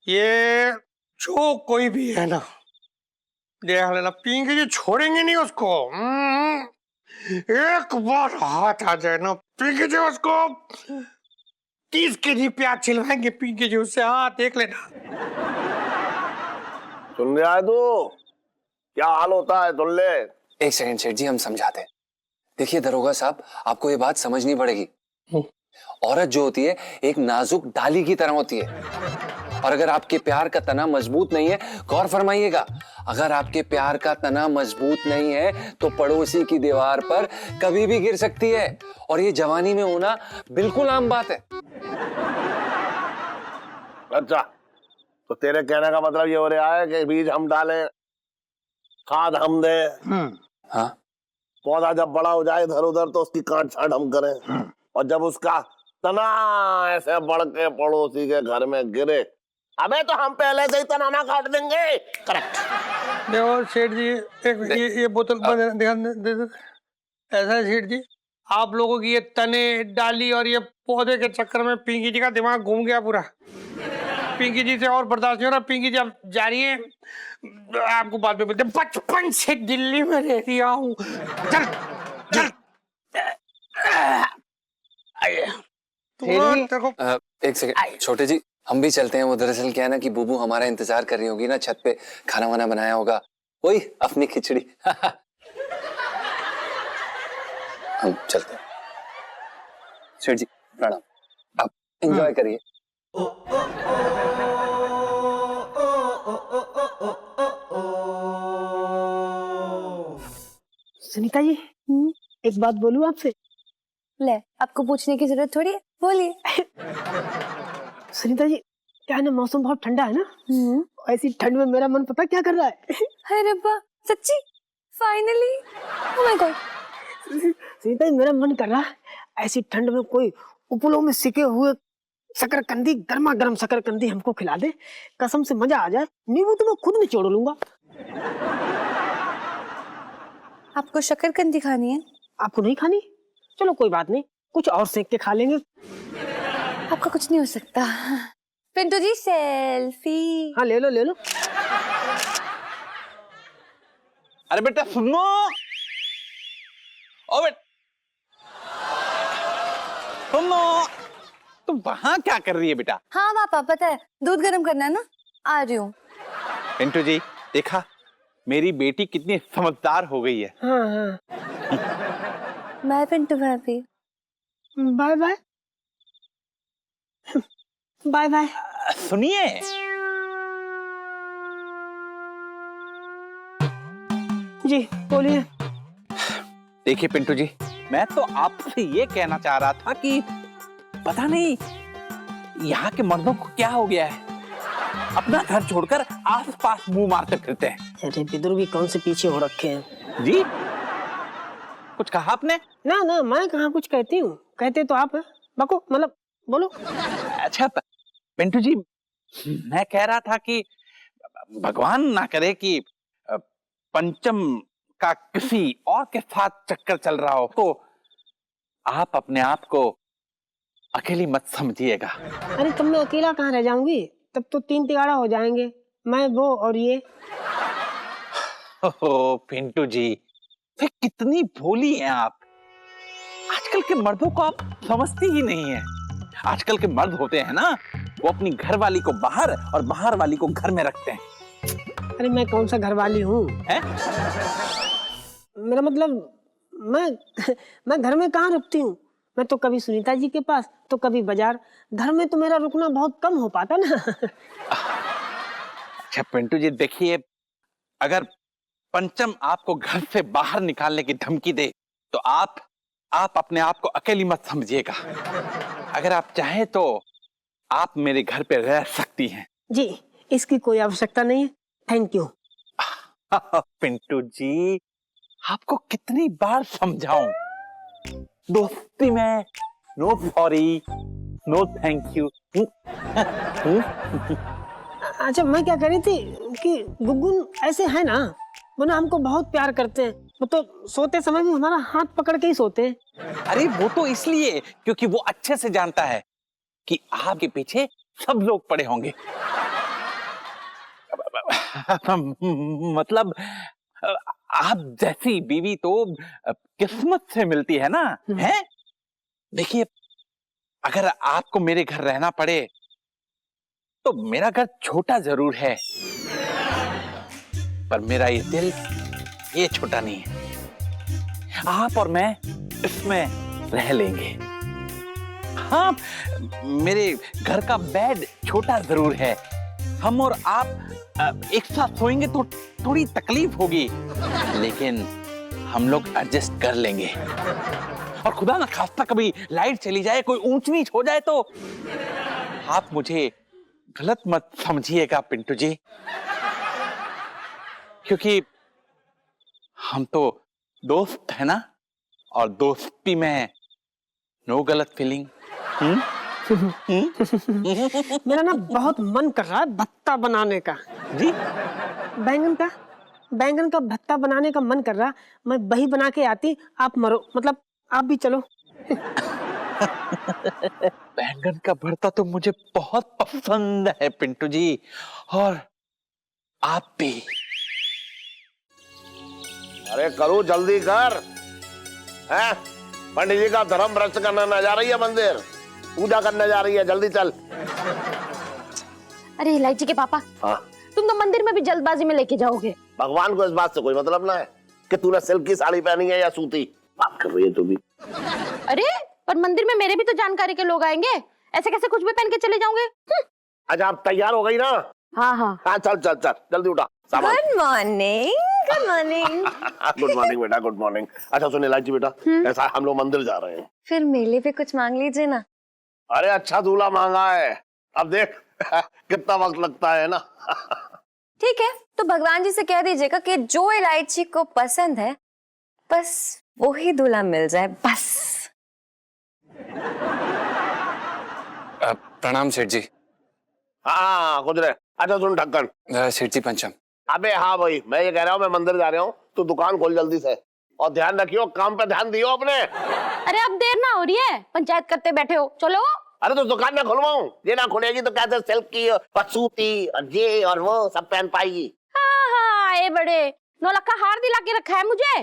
ये जो कोई भी है ना, देख लेना पिंकी जी छोड़ेंगे नहीं उसको। एक बार हाथ आ जाए ना पिंकी जी, उसको 30 kg प्याज छिलवाएंगे पिंकी जी उससे। हाँ देख लेना। सुन रहा है तू? क्या हाल होता है सुन ले। एक सेकंड सेठ जी, हम समझाते हैं। देखिए दरोगा साहब, आपको ये बात समझनी पड़ेगी। औरत जो होती है एक नाजुक डाली की तरह होती है, और अगर आपके प्यार का तना मजबूत नहीं है, गौर फरमाइएगा, अगर आपके प्यार का तना मजबूत नहीं है तो पड़ोसी की दीवार पर कभी भी गिर सकती है, और ये जवानी में होना बिल्कुल आम बात है। अच्छा, तो तेरे कहने का मतलब ये हो रहा है कि बीज हम डालें, खाद हम दें, हाँ, पौधा जब बड़ा हो जाए इधर उधर तो उसकी काट छाट हम करें, और जब उसका तना ऐसे बढ़ के पड़ोसी के घर में गिरे, अबे तो हम पहले से ही तना ना काट देंगे। करेक्ट। देखो सेठ जी, एक ये बोतल ध्यान दे दे। ऐसा है सेठ जी, आप लोगों की ये तने डाली और ये पौधे के चक्कर में पिंकी जी का दिमाग घूम गया पूरा। पिंकी जी से और बर्दाश्त नहीं हो रहा। पिंकी जी आप जा रही है, आपको बाद में बोलते, बचपन से दिल्ली में रह रही हूँ। चल चल। एक सेकंड छोटे जी, हम भी चलते हैं। वो दरअसल क्या है ना कि बुबू हमारा इंतजार कर रही होगी ना, छत पे खाना वाना बनाया होगा, वही अपनी खिचड़ी। हम चलते हैं। सेठ जी प्रणाम, आप एंजॉय करिए। सुनीता जी, एक बात बोलूं आपसे? ले, आपको पूछने की जरूरत थोड़ी है, बोलिए। सुनीता जी, क्या है ना, मौसम बहुत ठंडा है ना, ऐसी ठंड में मेरा मन पता क्या कर रहा है? हाय रब्बा, सच्ची? Finally? Oh my god. Sunita ji, मेरा मन कर रहा है ऐसी ठंड में कोई उपलों में सिके हुए शकरकंदी, गर्मा गर्म शकरकंदी हमको खिला दे, कसम से मजा आ जाए। नींबू तो मैं खुद निचोड़ लूंगा। आपको शकरकंदी खानी है? आपको नहीं खानी? चलो कोई बात नहीं, कुछ और सेक के खा लेंगे। आपका कुछ नहीं हो सकता। पिंटू जी सेल्फी। हाँ ले लो ले लो। अरे बेटा सुनो, ओ बेटा सुनो, तुम वहां क्या कर रही है बेटा? हाँ पापा, पता है दूध गर्म करना है ना, आ रही हूँ। पिंटू जी देखा, मेरी बेटी कितनी समझदार हो गई है। हाँ हाँ। बाय पिंटू भाभी। Bye bye. Bye bye. सुनिए, जी बोलिए। देखिए पिंटू जी, मैं तो आपसे ये कहना चाह रहा था कि पता नहीं यहाँ के मर्दों को क्या हो गया है, अपना घर छोड़कर आसपास मुंह मारते फिरते हैं। अरे बिदुर भी कौन से पीछे हो रखे हैं। जी, कुछ कहा आपने? ना ना, मैं कहाँ कुछ कहती हूँ, कहते तो आप हैं। बको मतलब बोलो। अच्छा पिंटू जी, मैं कह रहा था कि भगवान ना करे कि पंचम का किसी और के साथ चक्कर चल रहा हो, तो आप अपने आप को अकेली मत समझिएगा। अरे तब मैं अकेला कहाँ रह जाऊंगी, तब तो 3 तिगाड़ा हो जाएंगे, मैं वो और ये। ओहो पिंटू जी, फिर कितनी भोली हैं आप। आजकल के मर्दों को आप समझती ही नहीं है। आजकल के मर्द होते हैं ना, वो अपनी घरवाली को बाहर और बाहर वाली को घर में रखते हैं। अरे मैं कौन सा घरवाली हूँ? मेरा मतलब मैं घर में कहाँ रुकती हूँ। मैं तो कभी सुनीता जी के पास, तो कभी बाजार। घर में तो मेरा रुकना बहुत कम हो पाता ना। अच्छा पिंटू जी देखिए, अगर पंचम आपको घर से बाहर निकालने की धमकी दे तो आप अपने आप को अकेली मत समझिएगा। अगर आप चाहें तो आप मेरे घर पे रह सकती हैं। जी, इसकी कोई आवश्यकता नहीं है, थैंक यू। पिंटू जी, आपको कितनी बार समझाऊं, दोस्ती में no sorry no thank you. अच्छा मैं क्या कह रही थी कि गुग्गुन ऐसे है ना, वो ना हमको बहुत प्यार करते हैं। वो तो सोते समय भी हमारा हाथ पकड़ के ही सोते हैं। अरे वो तो इसलिए क्योंकि वो अच्छे से जानता है कि आपके पीछे सब लोग पड़े होंगे। मतलब आप जैसी बीवी तो किस्मत से मिलती है ना, हैं? देखिए, अगर आपको मेरे घर रहना पड़े तो मेरा घर छोटा जरूर है, पर मेरा ये दिल ये छोटा नहीं है। आप और मैं इसमें रह लेंगे। हाँ, मेरे घर का बेड छोटा जरूर है, हम और आप एक साथ सोएंगे तो थोड़ी तकलीफ होगी, लेकिन हम लोग एडजस्ट कर लेंगे। और खुदा ना खास्ता कभी लाइट चली जाए, कोई ऊंच नीच हो जाए तो आप मुझे गलत मत समझिएगा पिंटू जी, क्योंकि हम तो दोस्त है ना, और दोस्ती में नो गलत फीलिंग। मेरा ना बहुत मन कर रहा है भत्ता बनाने का। जी, बैंगन का भत्ता बनाने का मन कर रहा। मैं वही बना के आती, आप मरो, मतलब आप भी चलो। बैंगन का भरता तो मुझे बहुत पसंद है पिंटू जी, और आप भी। अरे करो जल्दी कर, हैं? पंडित जी का धर्म भ्रष्ट करने जा रही है, मंदिर पूजा करने जा रही है, जल्दी चल। अरे इलायची के पापा, हाँ? तुम तो मंदिर में भी जल्दबाजी में लेके जाओगे। भगवान को इस बात से कोई मतलब ना है कि तूने सिल्क की साड़ी पहनी है या सूती। बात कर रही है तू भी। अरे पर मंदिर में मेरे भी तो जानकारी के लोग आएंगे, ऐसे कैसे कुछ भी पहन के चले जाओगे? अच्छा आप तैयार हो गई ना? हाँ हाँ हाँ चल चल चल, जल्दी उठा सामान। Good morning, good morning. Good morning बेटा, गुड मॉर्निंग। अच्छा सुन इलायची बेटा, ऐसा हम लोग मंदिर जा रहे हैं। फिर मेले पे कुछ मांग लीजिए ना। अरे अच्छा दूल्हा मांगा है, अब देख कितना वक्त लगता है ना। ठीक है, तो भगवान जी से कह दीजिएगा कि जो इलायची को पसंद है बस वो ही दूल्हा मिल जाए, बस। प्रणाम सेठ जी। हाँ कुछ रहे। अच्छा सुन ढक्कन। सेठ जी पंचम। अबे हाँ भाई, मैं ये कह रहा हूँ मैं मंदिर जा रहा हूँ, तो दुकान खोल जल्दी से, और ध्यान रखियो, काम पे ध्यान दियो अपने। अरे अब देर ना हो रही है, पंचायत करते बैठे हो, चलो। अरे तो दुकान ना खुलवाऊं, ये ना खुलेगी तो कैसे सिल्क की सूती और ये और वो सब पहन पाएगी। हाँ हाँ, ये बड़े 9 लाख का हार दिला के रखा है मुझे,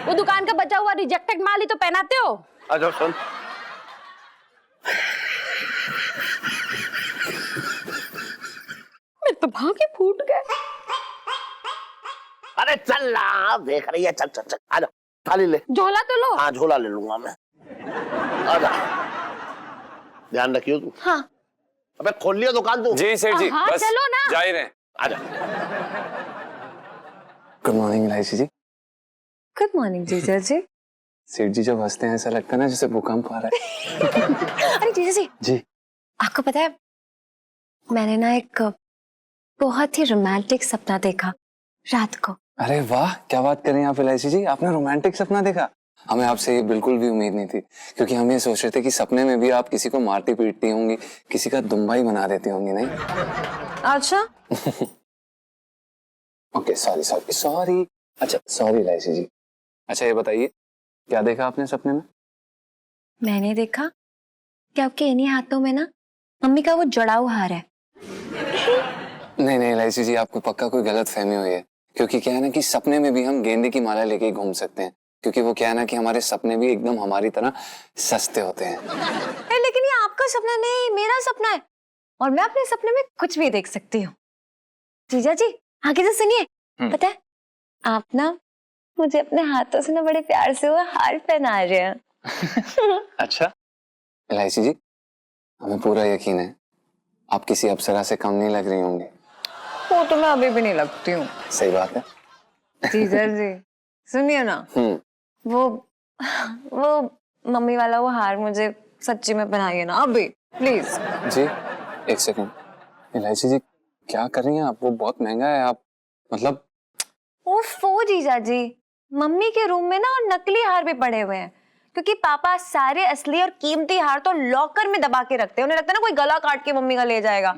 वो दुकान का बचा हुआ रिजेक्टेड माल ही तो पहनाते हो। अच्छा सुन, मेरे तो भागे फूट गए। अरे चल ना, देख रही है, चल चल चल, आजा थाली ले। झोला तो लो। हाँ झोला ले लूंगा मैं, आजा। ध्यान रखियो तू। हाँ अबे खोल लिया दुकान तू? जी सेठ जी, हाँ, बस चलो ना। जा ही रहे हैं। आजा। गुड मॉर्निंग इलायची जी। गुड मॉर्निंग जीजा जी। सेठ जी जब हंसते हैं ऐसा लगता है ना जैसे भूकंप आ रहा है। अरे जीजा जी, जी आपको पता है मैंने ना एक बहुत ही रोमांटिक सपना देखा रात को। अरे वाह, क्या बात करें आप इलायची जी, आपने रोमांटिक सपना देखा? हमें आपसे ये बिल्कुल भी उम्मीद नहीं थी, क्योंकि हम ये सोच रहे थे कि सपने में भी आप किसी को मारती पीटती होंगी, किसी का दुम्बा ही बना देती होंगी। नहीं अच्छा ओके, सॉरी सॉरी सॉरी। अच्छा सॉरी इलायची जी। अच्छा ये बताइए, क्या देखा आपने सपने में? मैंने देखा कि आपके इन्हीं हाथों में ना मम्मी का वो जड़ाऊ हार है। नहीं नहीं इलायची जी, आपको पक्का कोई गलत फहमी हुई है, क्योंकि क्या है ना कि सपने में भी हम गेंदे की माला लेके ही घूम सकते हैं, क्योंकि वो क्या है ना कि हमारे सपने भी एकदम हमारी तरह सस्ते होते हैं। लेकिन ये आपका सपना नहीं, मेरा सपना है, और मैं अपने सपने में कुछ भी देख सकती हूँ। जीजा जी आगे से सुनिए, पता है आप ना मुझे अपने हाथों से ना बड़े प्यार से वो हार पहना रहे हैं। अच्छा इलायची जी, हमें पूरा यकीन है आप किसी अप्सरा से कम नहीं लग रही होंगी। वो तो मैं अभी भी नहीं लगती हूँ। सही बात है। जीजा जी सुनिए ना, वो मम्मी वाला वो हार मुझे सच्ची में पहनाइए ना अभी प्लीज। जी एक सेकंड, इलायची जी क्या कर रही हैं आप? वो बहुत महंगा है, आप मतलब। ओफो जीजा जी, मम्मी के रूम में ना और नकली हार भी पड़े हुए हैं, क्योंकि पापा सारे असली और कीमती हार तो लॉकर में दबा के रखते हैं, उन्हें लगता है ना कोई गला काट के मम्मी का ले जाएगा।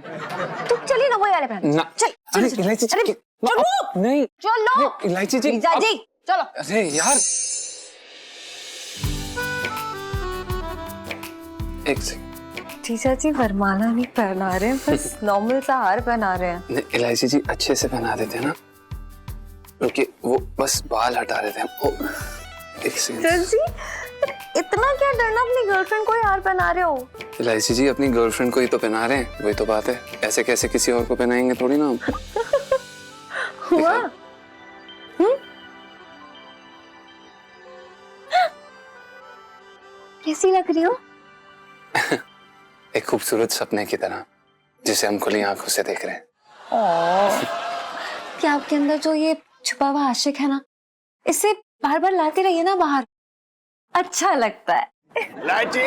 तो चलिए ना वो वाले पहन। ना चल अरे चल इलायची जी, अरे चलो नहीं चलो इलायची जी, जीजा जी चलो। अरे यार एक सेकंड, जीजा जी वरमाला नहीं पहना रहे हैं, बस नॉर्मल सा हार पहना रहे हैं। नहीं इलायची जी अच्छे से पहना देते हैं ना, क्योंकि वो बस बाल हटा देते हैं वो। एक सेकंड जीजा जी इतना क्या डरना, अपनी गर्लफ्रेंड को ही हार पहना रहे हो। इलायची जी, अपनी गर्लफ्रेंड को ही तो पहना रहे हैं, वही तो बात है, ऐसे कैसे किसी और को पहनाएंगे थोड़ी ना हम। हुआ कैसी लग रही हो? एक खूबसूरत सपने की तरह, जिसे हम खुली आंखों से देख रहे हैं। क्या आपके अंदर जो ये छुपा हुआ आशिक है ना, इसे बार बार लाते रहिए ना बाहर, अच्छा लगता है। लाची,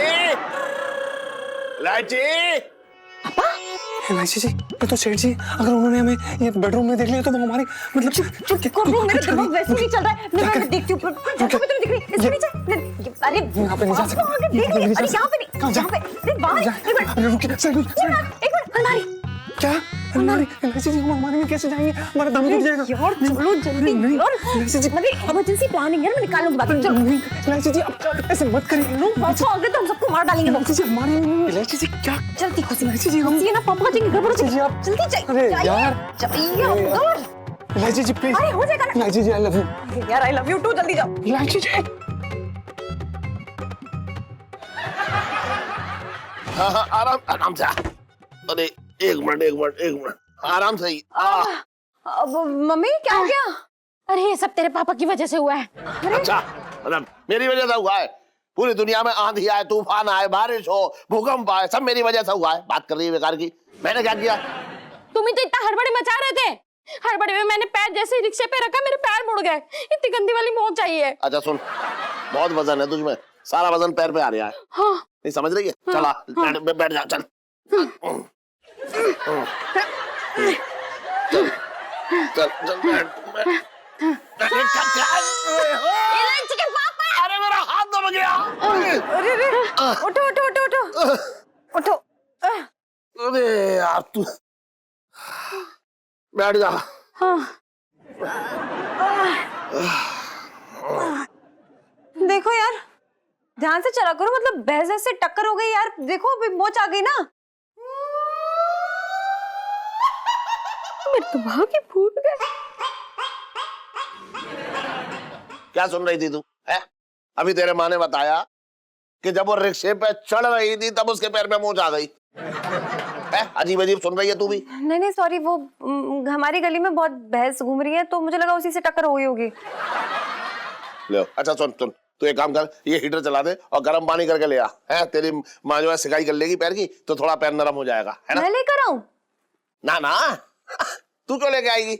लाची। इलायची जी, ये तो सेठ जी, अगर उन्होंने हमें ये बेडरूम में देख लिया तो वो हमारी मतलब मेरे दिमाग वैसे नहीं चल रहा है। मैं देखती हूँ, जगह पे तो नहीं दिख रही, इसके नीचे। अरे यहाँ पे नहीं जा सकते। देख रही, अरे यहाँ पे नहीं, यहाँ पे। अरे बाहर, एक मिनट, अलमारी। क्या अलमारी? इलायची जी हम अलमारी में कैसे जाएंगे? हमारा दम घुट जाएगा। यार चलो जल्दी यार, मतलब इमरजेंसी प्लानिंग है, मैं निकालूंगी बात। चलो इलायची जी अब ऐसे मत करिए। पापा आ गए तो हम सबको मार डालेंगे। इलायची जी हमारी इलायची जी क्या? जल्दी खुशी इलायची जी, हम ये ना पापा जी गड़बड़ हो जाएगी, आप जल्दी अरे यार जाइए। इलायची जी प्लीज। अरे हो जाएगा ना। इलायची जी आई लव यू। यार आई लव यू टू, जल्दी जाओ। इलायची जी हाँ हाँ आराम आराम से। अरे एक मिनट आराम से ही। अब मम्मी क्या हो गया? अरे ये सब तेरे पापा की वजह से हुआ है। अच्छा मतलब मेरी वजह से हुआ है? पूरी दुनिया में आंधी आए, तूफान आए, बारिश हो, भूकंप आए, सब मेरी वजह से हुआ है। बात कर रही है बेकार की। मैंने क्या किया? तुम ही तो इतना हड़बड़ी मचा रहे थे। हड़बड़ी में मैंने पैर जैसे रिक्शे पे रखा, मेरे पैर मुड़ गए। इतनी गंदी वाली मौत चाहिए। अच्छा सुन, बहुत वजन है तुझमें, सारा वजन पैर पे आ रहा है। हाँ नहीं समझ रही है? चला बैठ जा, चल चल चल बैठ। इलायची के पापा। अरे मेरा हाथ दब गया। अरे उठो उठो उठो उठो उठो। अरे यार तू बैठ जा। देखो यार ध्यान से चला करो, मतलब भैंस से टक्कर हो गई यार, देखो अभी मोच आ गई ना। मेरे दिमाग ही फूट गए। क्या सुन रही थी तू है? अभी तेरे माँ ने बताया कि जब वो रिक्शे पे चढ़ रही थी तब उसके पैर में मोच आ गई है। अजीब अजीब सुन रही है तू भी। नहीं सॉरी, वो हमारी गली में बहुत भैंस घूम रही है तो मुझे लगा उसी से टक्कर हो गई होगी। लो अच्छा सुन सुन, तू एक काम कर, ये हीटर चला दे और गर्म पानी करके ले आ। है तेरी माँ जो है सिकाई कर लेगी पैर की, तो थोड़ा पैर नरम हो जाएगा, है ना? मैं लेकर आऊं? ना ना तू क्यों लेके आएगी?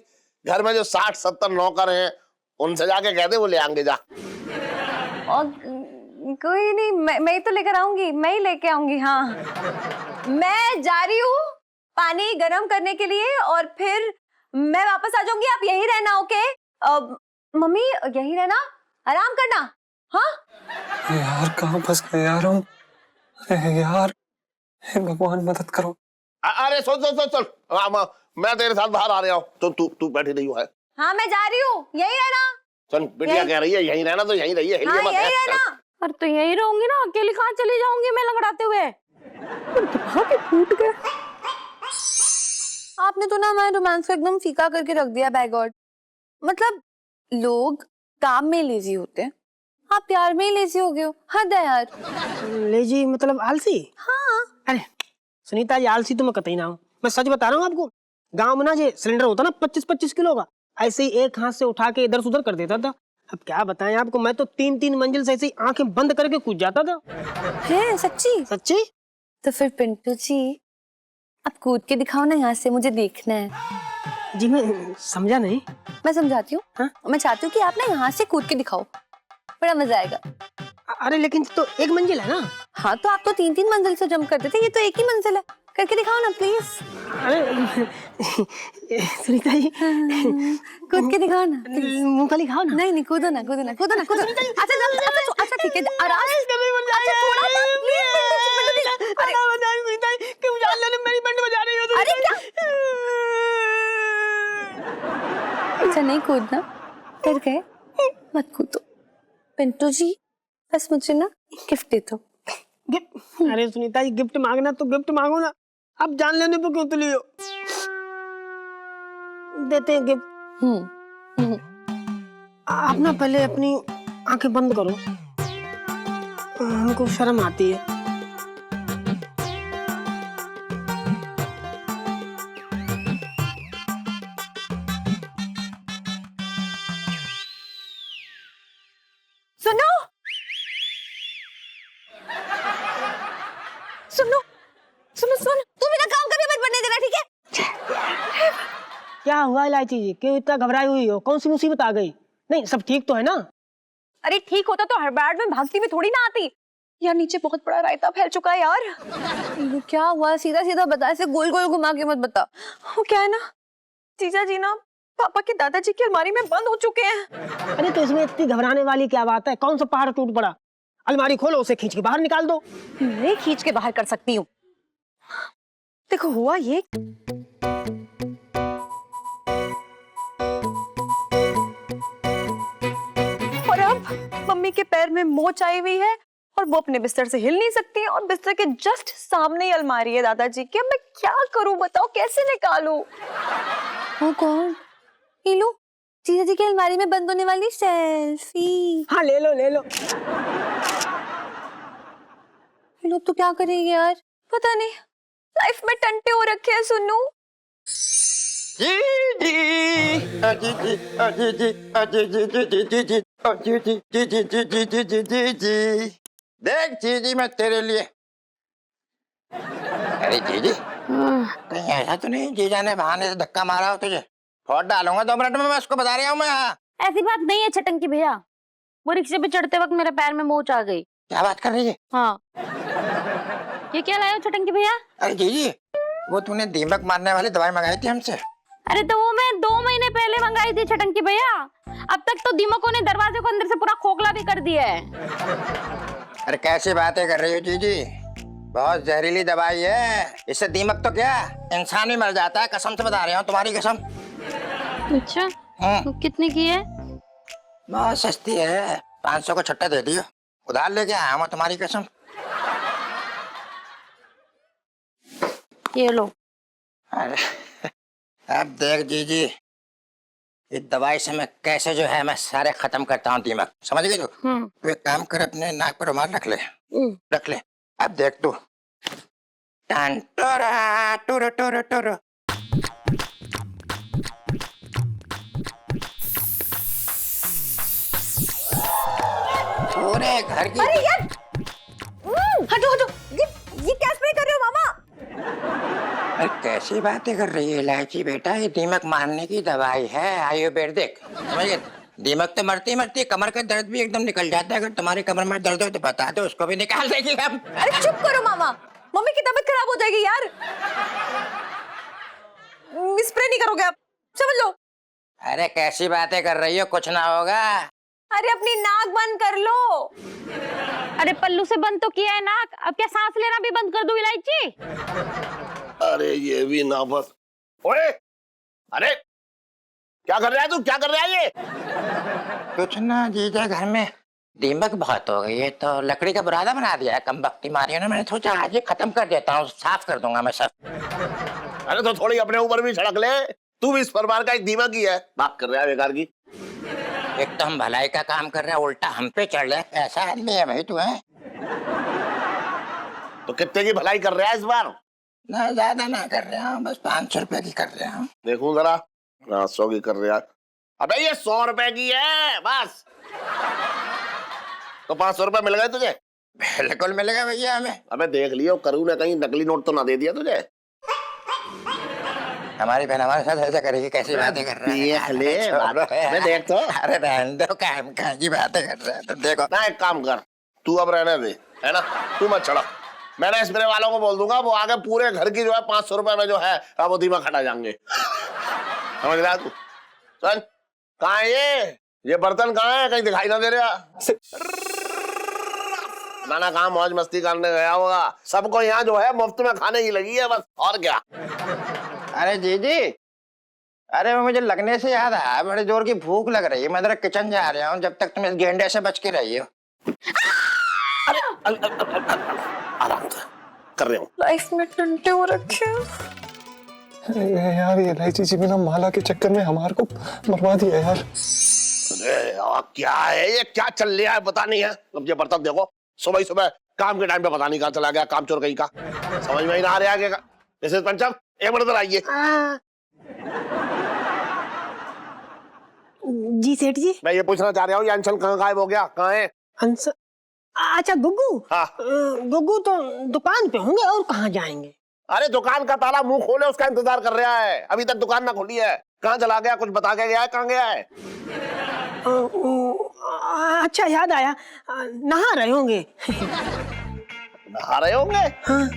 घर में जो 60-70 नौकर हैं उनसे जाके कह दे वो ले आएंगे, जा। और कोई नहीं, मैं ही तो लेकर आऊंगी, मैं ही लेके आऊंगी। हाँ मैं जा रही हूँ पानी गर्म करने के लिए और फिर मैं वापस आ जाऊंगी। आप यही रहना, ओके? मम्मी यही रहना, आराम करना। हाँ यार कहाँ फंस गए यार हम। अरे यार, हे भगवान मदद करो। अरे सुन सुन सुन सुन, मैं तेरे साथ बाहर आ रहा हूँ, तो तू बैठी रही है। हाँ मैं जा रही हूँ, यही रहना। सुन बिटिया कह रही है यहीं रहना, तो यहीं रहिए। हाँ यही रहना। और तो यही रहूंगी ना, अकेली कहाँ चली जाऊंगी मैं लंगड़ाते हुए। फूट गए। आपने तो ना हमारे रोमांस को एकदम फीका करके रख दिया बाय गॉड। मतलब लोग काम में लेजी होते हैं, आप प्यार में ही लेजी हो गए हो। हद है यार। लेजी मतलब आलसी? हाँ। अरे सुनीता जी, आलसी तो मैं कतई ना हूँ। मैं सच बता रहा हूँ आपको। गांव में ना जो सिलेंडर होता ना 25-25 किलो का, ऐसे ही एक हाथ से उठा के इधर से उधर कर देता था। अब क्या बताएं आपको, मैं तो 3-3 मंजिल से ऐसे ही आंखें बंद करके कूद जाता था। है सच्ची? सच्ची। तो फिर पिंटू जी आप कूद के दिखाओ ना, यहाँ से मुझे देखना है। जी मैं समझा नहीं। मैं समझाती हूँ। हाँ? मैं चाहती हूँ कि आप ना यहाँ से कूद के दिखाओ, बड़ा मजा आएगा। अरे लेकिन तो एक मंजिल है ना। हाँ तो आप तो 3-3 मंजिल से जंप करते थे, ये तो एक ही मंजिल है। करके दिखाओ ना प्लीज। अरे सुनीता जी कूद के दिखाओ ना। मुंह खाली खाओ ना। नहीं नहीं, कूदो ना कूदो ना कूदो ना कूदो। अच्छा ठीक है, आराम से। अच्छा थोड़ा सा प्लीज। अरे क्यों जान लेने मेरी बंड बजा रही हो? अरे क्या? अच्छा नहीं कूदना, डर गए? मत कूदो पिंटू जी, बस मुझे ना गिफ्ट दे दो। गिफ्ट? अरे सुनीता जी, गिफ्ट मांगना तो गिफ्ट मांगो ना, अब जान लेने पे क्यों तुली हो? देते हैं गिफ्ट। आप ना पहले अपनी आंखें बंद करो, हमको शर्म आती है। सुनो सुनो सुनो सुनो, तू मेरा काम कभी मत बनने देना, ठीक है? क्या हुआ इलायची जी, क्यों इतना घबराई हुई हो? कौन सी मुसीबत आ गई? नहीं सब ठीक तो है ना? अरे ठीक होता तो हड़बड़ाहट में भागती हुई थोड़ी ना आती। यार नीचे बहुत बड़ा रायता फैल चुका है यार। क्या हुआ? सीधा सीधा बता, ऐसे गोल गोल घुमा के मत बता। वो क्या है ना, जीजा जी ना पापा के दादाजी की अलमारी में बंद हो चुके हैं। अरे तो इसमें इतनी घबराने वाली क्या बात है? कौन सा पहाड़ टूट पड़ा? अलमारी खोलो, उसे खींच के बाहर निकाल दो। मैं खींच के बाहर कर सकती हूँ। देखो हुआ ये, और अब मम्मी के पैर में मोच आई हुई है और वो अपने बिस्तर से हिल नहीं सकती है, और बिस्तर के जस्ट सामने ही अलमारी है दादाजी की। अब मैं क्या करूं बताओ, कैसे निकालूं? वो कौन? लो जीजा जी की अलमारी में बंद होने वाली सेल्फी। हाँ ले लो ले लो। ये लोग तो क्या करेंगे यार? पता नहीं, लाइफ में टंटे हो रखे हैं सुनू। देख जीजी मैं तेरे लिए। अरे जीजी कहीं ऐसा तो नहीं जीजा ने बहाने से धक्का मारा हो तुझे? फोड़ डालूंगा 2 मिनट में, मैं उसको बता रहा हूँ मैं। हाँ ऐसी बात नहीं है छटंकी भैया, वो रिक्शे पे चढ़ते वक्त मेरे पैर में मोच आ गई। क्या बात कर रही है? हाँ ये क्या लाए हो छटंकी भैया? अरे जीजी वो तूने दीमक मारने वाली दवाई मंगाई थी हमसे। अरे तो वो मैं 2 महीने पहले मंगाई थी छटंकी भैया, अब तक तो दीमकों ने दरवाजे को अंदर से पूरा खोखला भी कर दिया है। अरे कैसी बातें कर रही हो जीजी, बहुत जहरीली दवाई है, इससे दीमक तो क्या इंसान ही मर जाता है, कसम से बता रहा हूँ, तुम्हारी कसम। अच्छा तो कितने की है? बहुत सस्ती है, 500 का छट्टा दे दियो, उधार लेके आया हूँ तुम्हारी कसम। ये लो। अरे अब देख जीजी, इस दवाई से मैं कैसे जो है मैं सारे खत्म करता हूँ दीमक, समझ गई तू? तू एक काम कर, अपने नाक पर रुमाल रख ले, रख ले। अब देख तू, टन टोरा टोरो टोरो टोरो। है घर की। अरे यार हटो हटो, ये क्या स्प्रे कर रहे हो मामा? अरे कैसी बातें कर रही है इलायची बेटा, ये दीमक मारने की दवाई है, आयुर्वेदिक, समझिए। दीमक तो मरती मरती, कमर का दर्द भी एकदम निकल जाता है। अगर तुम्हारी कमर में दर्द हो तो बता दो, उसको भी निकाल देंगे हम। अरे चुप करो मामा, मम्मी की तबीयत खराब हो जाएगी यार। स्प्रे नहीं करोगे आप, समझ लो। अरे कैसी बातें कर रही हो, कुछ ना होगा। अरे अपनी नाक बंद कर लो। अरे पल्लू से बंद तो किया है नाक, अब क्या सांस लेना भी बंद कर दूं इलायची? अरे ये भी ना बस। ओए, अरे क्या कर रहा है तू, क्या कर रहा है ये? कुछ ना जीजा, घर में दीमक बहुत हो गई है तो लकड़ी का बुरादा बना दिया है, कम बख्ती मारी है ना, मैंने सोचा आज ही खत्म कर देता हूँ, साफ कर दूंगा मैं सब। अरे तो थोड़ी अपने ऊपर भी छिड़क ले, तू भी इस परिवार का एक दीमक ही है। बात कर रहा है बेकार की। एक तो हम भलाई का काम कर रहे हैं, उल्टा हम पे चढ़ रहे, ऐसा आदमी है भाई तू है। तो कितने की भलाई कर रहा है इस बार? ना ज्यादा ना कर रहे हैं, बस 500 रुपए की कर रहे हैं। देखूं जरा, 500 की कर रहा है। अबे ये 100 रुपए की है बस। तो 500 रुपए मिल गए तुझे? बिल्कुल मिलेगा भैया हमें। अबे देख लियो, करूँ ना कहीं नकली नोट तो ना दे दिया तुझे। हमारी बहन हमारे साथ ऐसा करेगी, कैसी बातें कर रहा है? देख ले, मैं देख तो। अरे रहने दो, काम की बातें कर रहा है तो देखो ना, एक काम कर, तू अब रहने दे, है ना, तू मत चढ़ा। मैंने स्प्रे वालों को बोल दूंगा, वो आगे पूरे घर की जो है 500 रुपए में जो है वो दीमक हटा जाएंगे। समझ रहा तू? चल, कहाँ है ये बर्तन कहाँ है, कहीं दिखाई ना दे रहा। नाना कहाँ मौज मस्ती करने गया होगा, सबको यहाँ जो है मुफ्त में खाने की लगी है बस, और क्या। अरे जीजी, अरे वो मुझे लगने से याद आया, बड़े जोर की भूख लग रही है, मैं जरा किचन जा रहा हूँ, जब तक तुम इस गेंडे से बच के रही हो। अरे आराम कर रहे हो। लाइफ में टंटे हो रखे यार, ये इलायची जी बिना माला के चक्कर में हमारे को बर्बाद दिया यार। अरे क्या है ये, क्या चल रहा है पता नहीं है। अब ये बर्तन देखो, सुबह ही सुबह काम के टाइम पे पता नहीं कहाँ चला गया, काम चोर कहीं का, समझ में ही ना आ रहा है। मिसेस पंचम, एक मिनट इधर आइए। जी सेठ जी। मैं ये पूछना चाह रहा हूँ, ये अंशल कहाँ गायब हो गया, कहाँ है? अंश, अच्छा गुग्गू। हाँ। गुग्गू तो दुकान पे होंगे, और कहाँ जाएंगे? अरे दुकान का ताला मुंह खोले, उसका इंतजार कर रहा है, अभी तक दुकान ना खोली है। कहाँ चला गया, कुछ बता के गया है, कहाँ गया है? अच्छा याद आया, नहा रहे होंगे। नहा रहे होंगे? हाँ।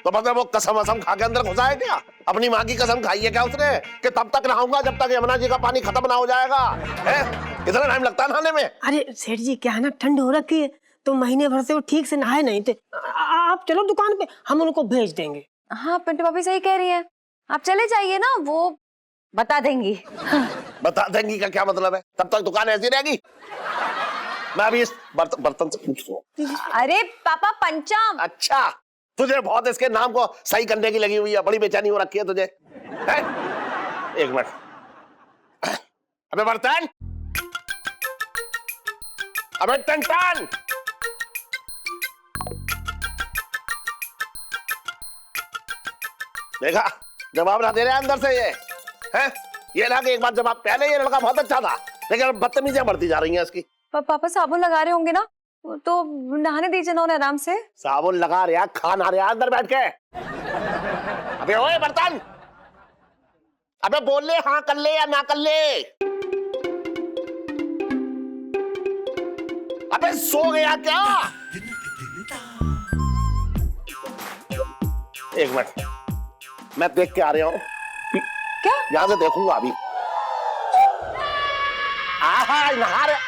तो मतलब वो कसम वसम खा के अंदर घुसा है क्या? अपनी माँ की कसम खाई है क्या उसने कि तब तक नहाऊंगा जब तक यमुना जी का पानी खत्म ना हो जाएगा? है इतना टाइम लगता है नहाने में? अरे सेठ जी, क्या है ना, ठंड हो रखी है तो महीने भर से वो ठीक से नहाए नहीं थे। आप चलो दुकान पे, हम उनको भेज देंगे। हाँ पिंटू भाभी सही कह रही है, आप चले जाइए ना, वो बता देंगी। बता देंगी का क्या मतलब है? तब तक दुकान ऐसी रहेगी। मैं अभी इस बर्तन से पूछूं। अरे पापा पंचम। अच्छा, तुझे बहुत इसके नाम को सही करने की लगी हुई है, बड़ी बेचैनी हो रखी है तुझे, है? एक मिनट, अबे बर्तन, अबे टन, देखा जवाब ना दे रहे अंदर से ये, है? ये ना कि एक बार जवाब, पहले ये लड़का बहुत अच्छा था, लेकिन बदतमीजियां बढ़ती जा रही हैं इसकी। पापा साबुन लगा रहे होंगे ना, तो नहाने दीजिए ना उन्हें आराम से। साबुन लगा रहा, खाना रहा अंदर बैठ के। अबे ओए बर्तन, अबे बोल ले, हाँ कर ले या ना कर ले। अबे सो गया क्या? एक मिनट, मैं देख के आ रहा हूँ। क्या? यहां से देखूंगा अभी। आहा, नहा रहा।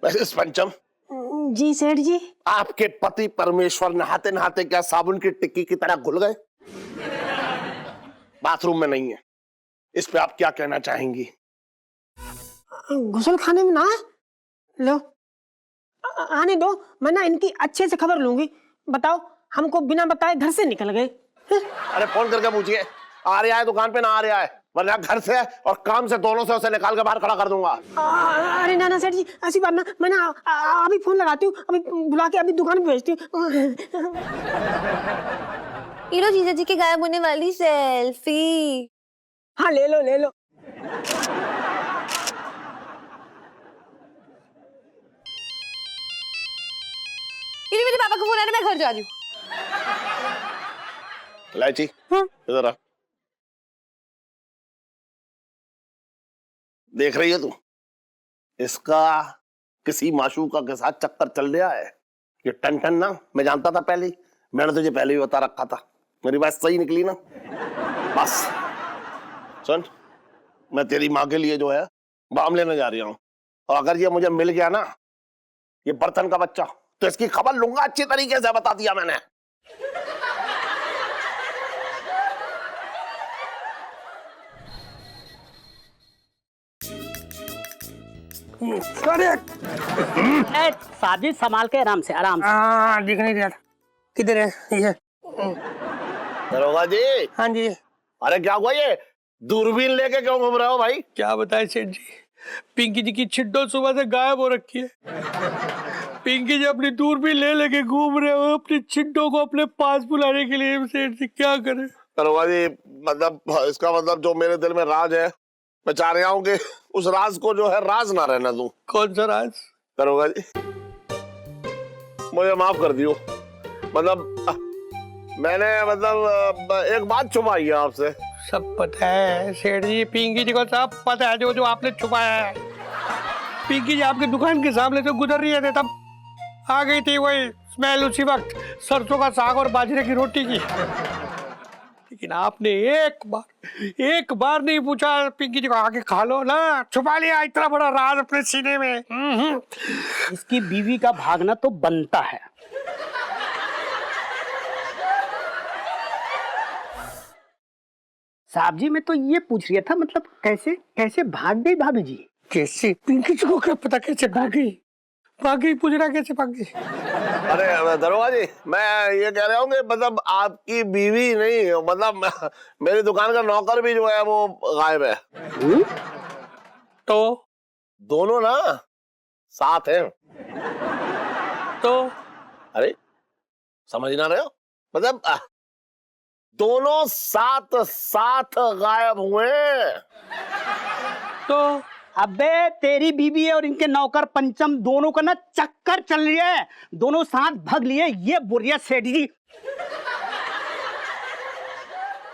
मिसेस पंचम। जी सेठ जी। आपके पति परमेश्वर नहाते नहाते क्या साबुन की टिक्की की तरह घुल गए? बाथरूम में नहीं है, इस पे आप क्या कहना चाहेंगी? गुसल खाने में ना लो, आने दो, मैं ना इनकी अच्छे से खबर लूंगी। बताओ, हमको बिना बताए घर से निकल गए। अरे फोन करके पूछिए आ रहा है दुकान पे ना आ रहा है, वरना घर से और काम से दोनों से उसे निकाल के बाहर खड़ा कर दूंगा। अरे ना सेठ जी, ऐसी बात ना, मैं ना अभी फोन लगाती हूँ, अभी बुला के अभी दुकान पे भेजती हूँ। ये लो जीजा जी की गायब होने वाली सेल्फी। हाँ ले लो ले लो। ये मेरे पापा का फोन आ रहा है, मैं घर जा रही हूँ। इलायची इधर आ। देख रही है तू, इसका किसी माशूका के साथ चक्कर चल रहा है। ये टन ना मैं जानता था पहले ही, मैंने तुझे पहले भी बता रखा था। मेरी बात सही निकली ना। बस सुन, मैं तेरी माँ के लिए जो है बाम लेने जा रही हूँ, और अगर ये मुझे मिल गया ना, ये बर्तन का बच्चा, तो इसकी खबर लूंगा अच्छी तरीके से, बता दिया मैंने। साजिद संभाल के, आराम से आराम से। हाँ दिख नहीं रहा था, किधर है ये? दरोगा जी। हाँ जी। अरे क्या हुआ, ये दूरबीन लेके क्यों घूम रहे हो भाई? क्या बताए सेठ जी, पिंकी जी की छिड्डो सुबह से गायब हो रखी है। पिंकी जी अपनी दूरबीन ले लेके घूम रहे हो अपनी छिड्डो को अपने पास बुलाने के लिए। सेठ जी क्या करे? दरोगा जी, मतलब इसका मतलब जो मेरे दिल में राज है, मैं चाह रहा हूँ कि उस राज को जो है राज ना रहना दूं। कौन सा राज? दरोगा जी मुझे माफ कर दियो, मतलब मैंने मतलब एक बात छुपाई है आपसे। सब पता है सेठ जी, पिंकी जी को सब पता है जो जो आपने छुपाया है। पिंकी जी आपके दुकान के सामने से गुजर रही है, तब आ गई थी वही स्मेल उसी वक्त सरसों का साग और बाजरे की रोटी की। लेकिन आपने एक बार नहीं पूछा पिंकी जी को, आके खा लो ना, छुपा लिया इतना बड़ा राज अपने सीने में। इसकी बीवी का भागना तो बनता है। साहब जी, मैं तो ये पूछ रहा था, मतलब कैसे कैसे भाग गई भाभी जी? कैसे? पिंकी जी को क्या पता कैसे भागी? पूछ रहा कैसे भागी? अरे दरोगा जी, मैं ये कह रहा हूँ कि मतलब आपकी बीवी नहीं, मतलब मेरी दुकान का नौकर भी जो है वो गायब है। तो दोनों ना साथ हैं। तो अरे समझ ना रहे हो, मतलब दोनों साथ गायब हुए। तो अबे तेरी बीवी और इनके नौकर पंचम दोनों का ना चक्कर चल रही है, दोनों साथ भाग लिए। ये बोलिए सेठ जी।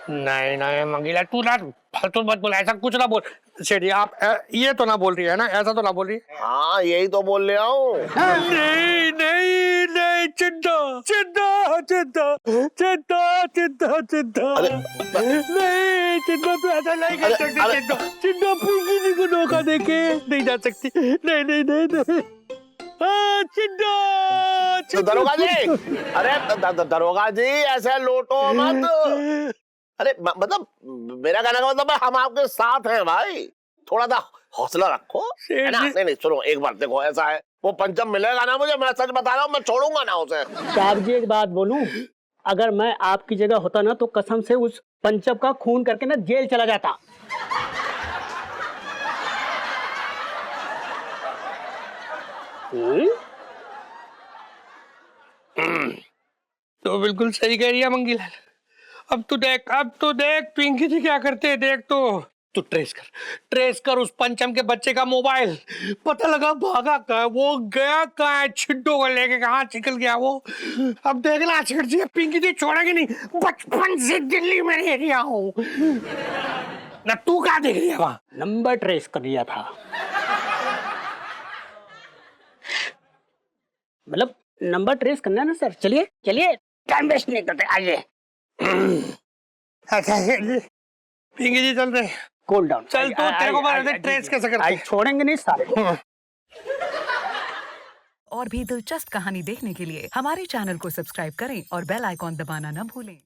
नहीं मंगीला, तू ना फालतू मत बोल, ऐसा कुछ ना बोल। सेठ जी आप ये तो ना बोल रही है ना, ऐसा तो ना बोल रही है? हाँ यही तो बोल रहा हूँ। नहीं चिंता नहीं, चिंता तू ऐसा नहीं कर सकती। चिंता पिंकी जी को धोखा देके नहीं जा सकती। नहीं चिंता। दरोगा जी, अरे दरोगा जी ऐसे लोटो मत। अरे मतलब मेरा कहने का मतलब हम आपके साथ हैं भाई, थोड़ा सा हौसला रखो, है ना? नहीं सुनो, एक बार देखो, ऐसा है वो पंचम मिलेगा ना मुझे, मैं सच बता रहा हूँ, मैं छोड़ूंगा ना उसे। साहब जी एक बात बोलूं, अगर मैं आपकी जगह होता ना तो कसम से उस पंचम का खून करके ना जेल चला जाता। तो बिल्कुल सही कह रही है मंगीलाल। अब तू देख पिंकी जी क्या करते हैं। देख तू ट्रेस कर उस पंचम के बच्चे का मोबाइल, पता लगा भागा कहाँ, वो गया कहाँ है, छिड्डो को लेके कहाँ निकल गया वो। अब देखना सेठ जी, पिंकी जी छोड़ेगी नहीं, बचपन से दिल्ली में रह रहा हूँ ना। तू कहाँ देख रही है? वहाँ नंबर ट्रेस कर लिया था, मतलब नंबर ट्रेस करना है ना सर। चलिए टाइम वेस्ट नहीं करते, आइए। पिंकी जी चल रहे, कूल डाउन। चल तो तेरे को ट्रेस कैसे करते हैं? छोड़ेंगे नहीं सारे। और भी दिलचस्प कहानी देखने के लिए हमारे चैनल को सब्सक्राइब करें और बेल आइकॉन दबाना न भूलें।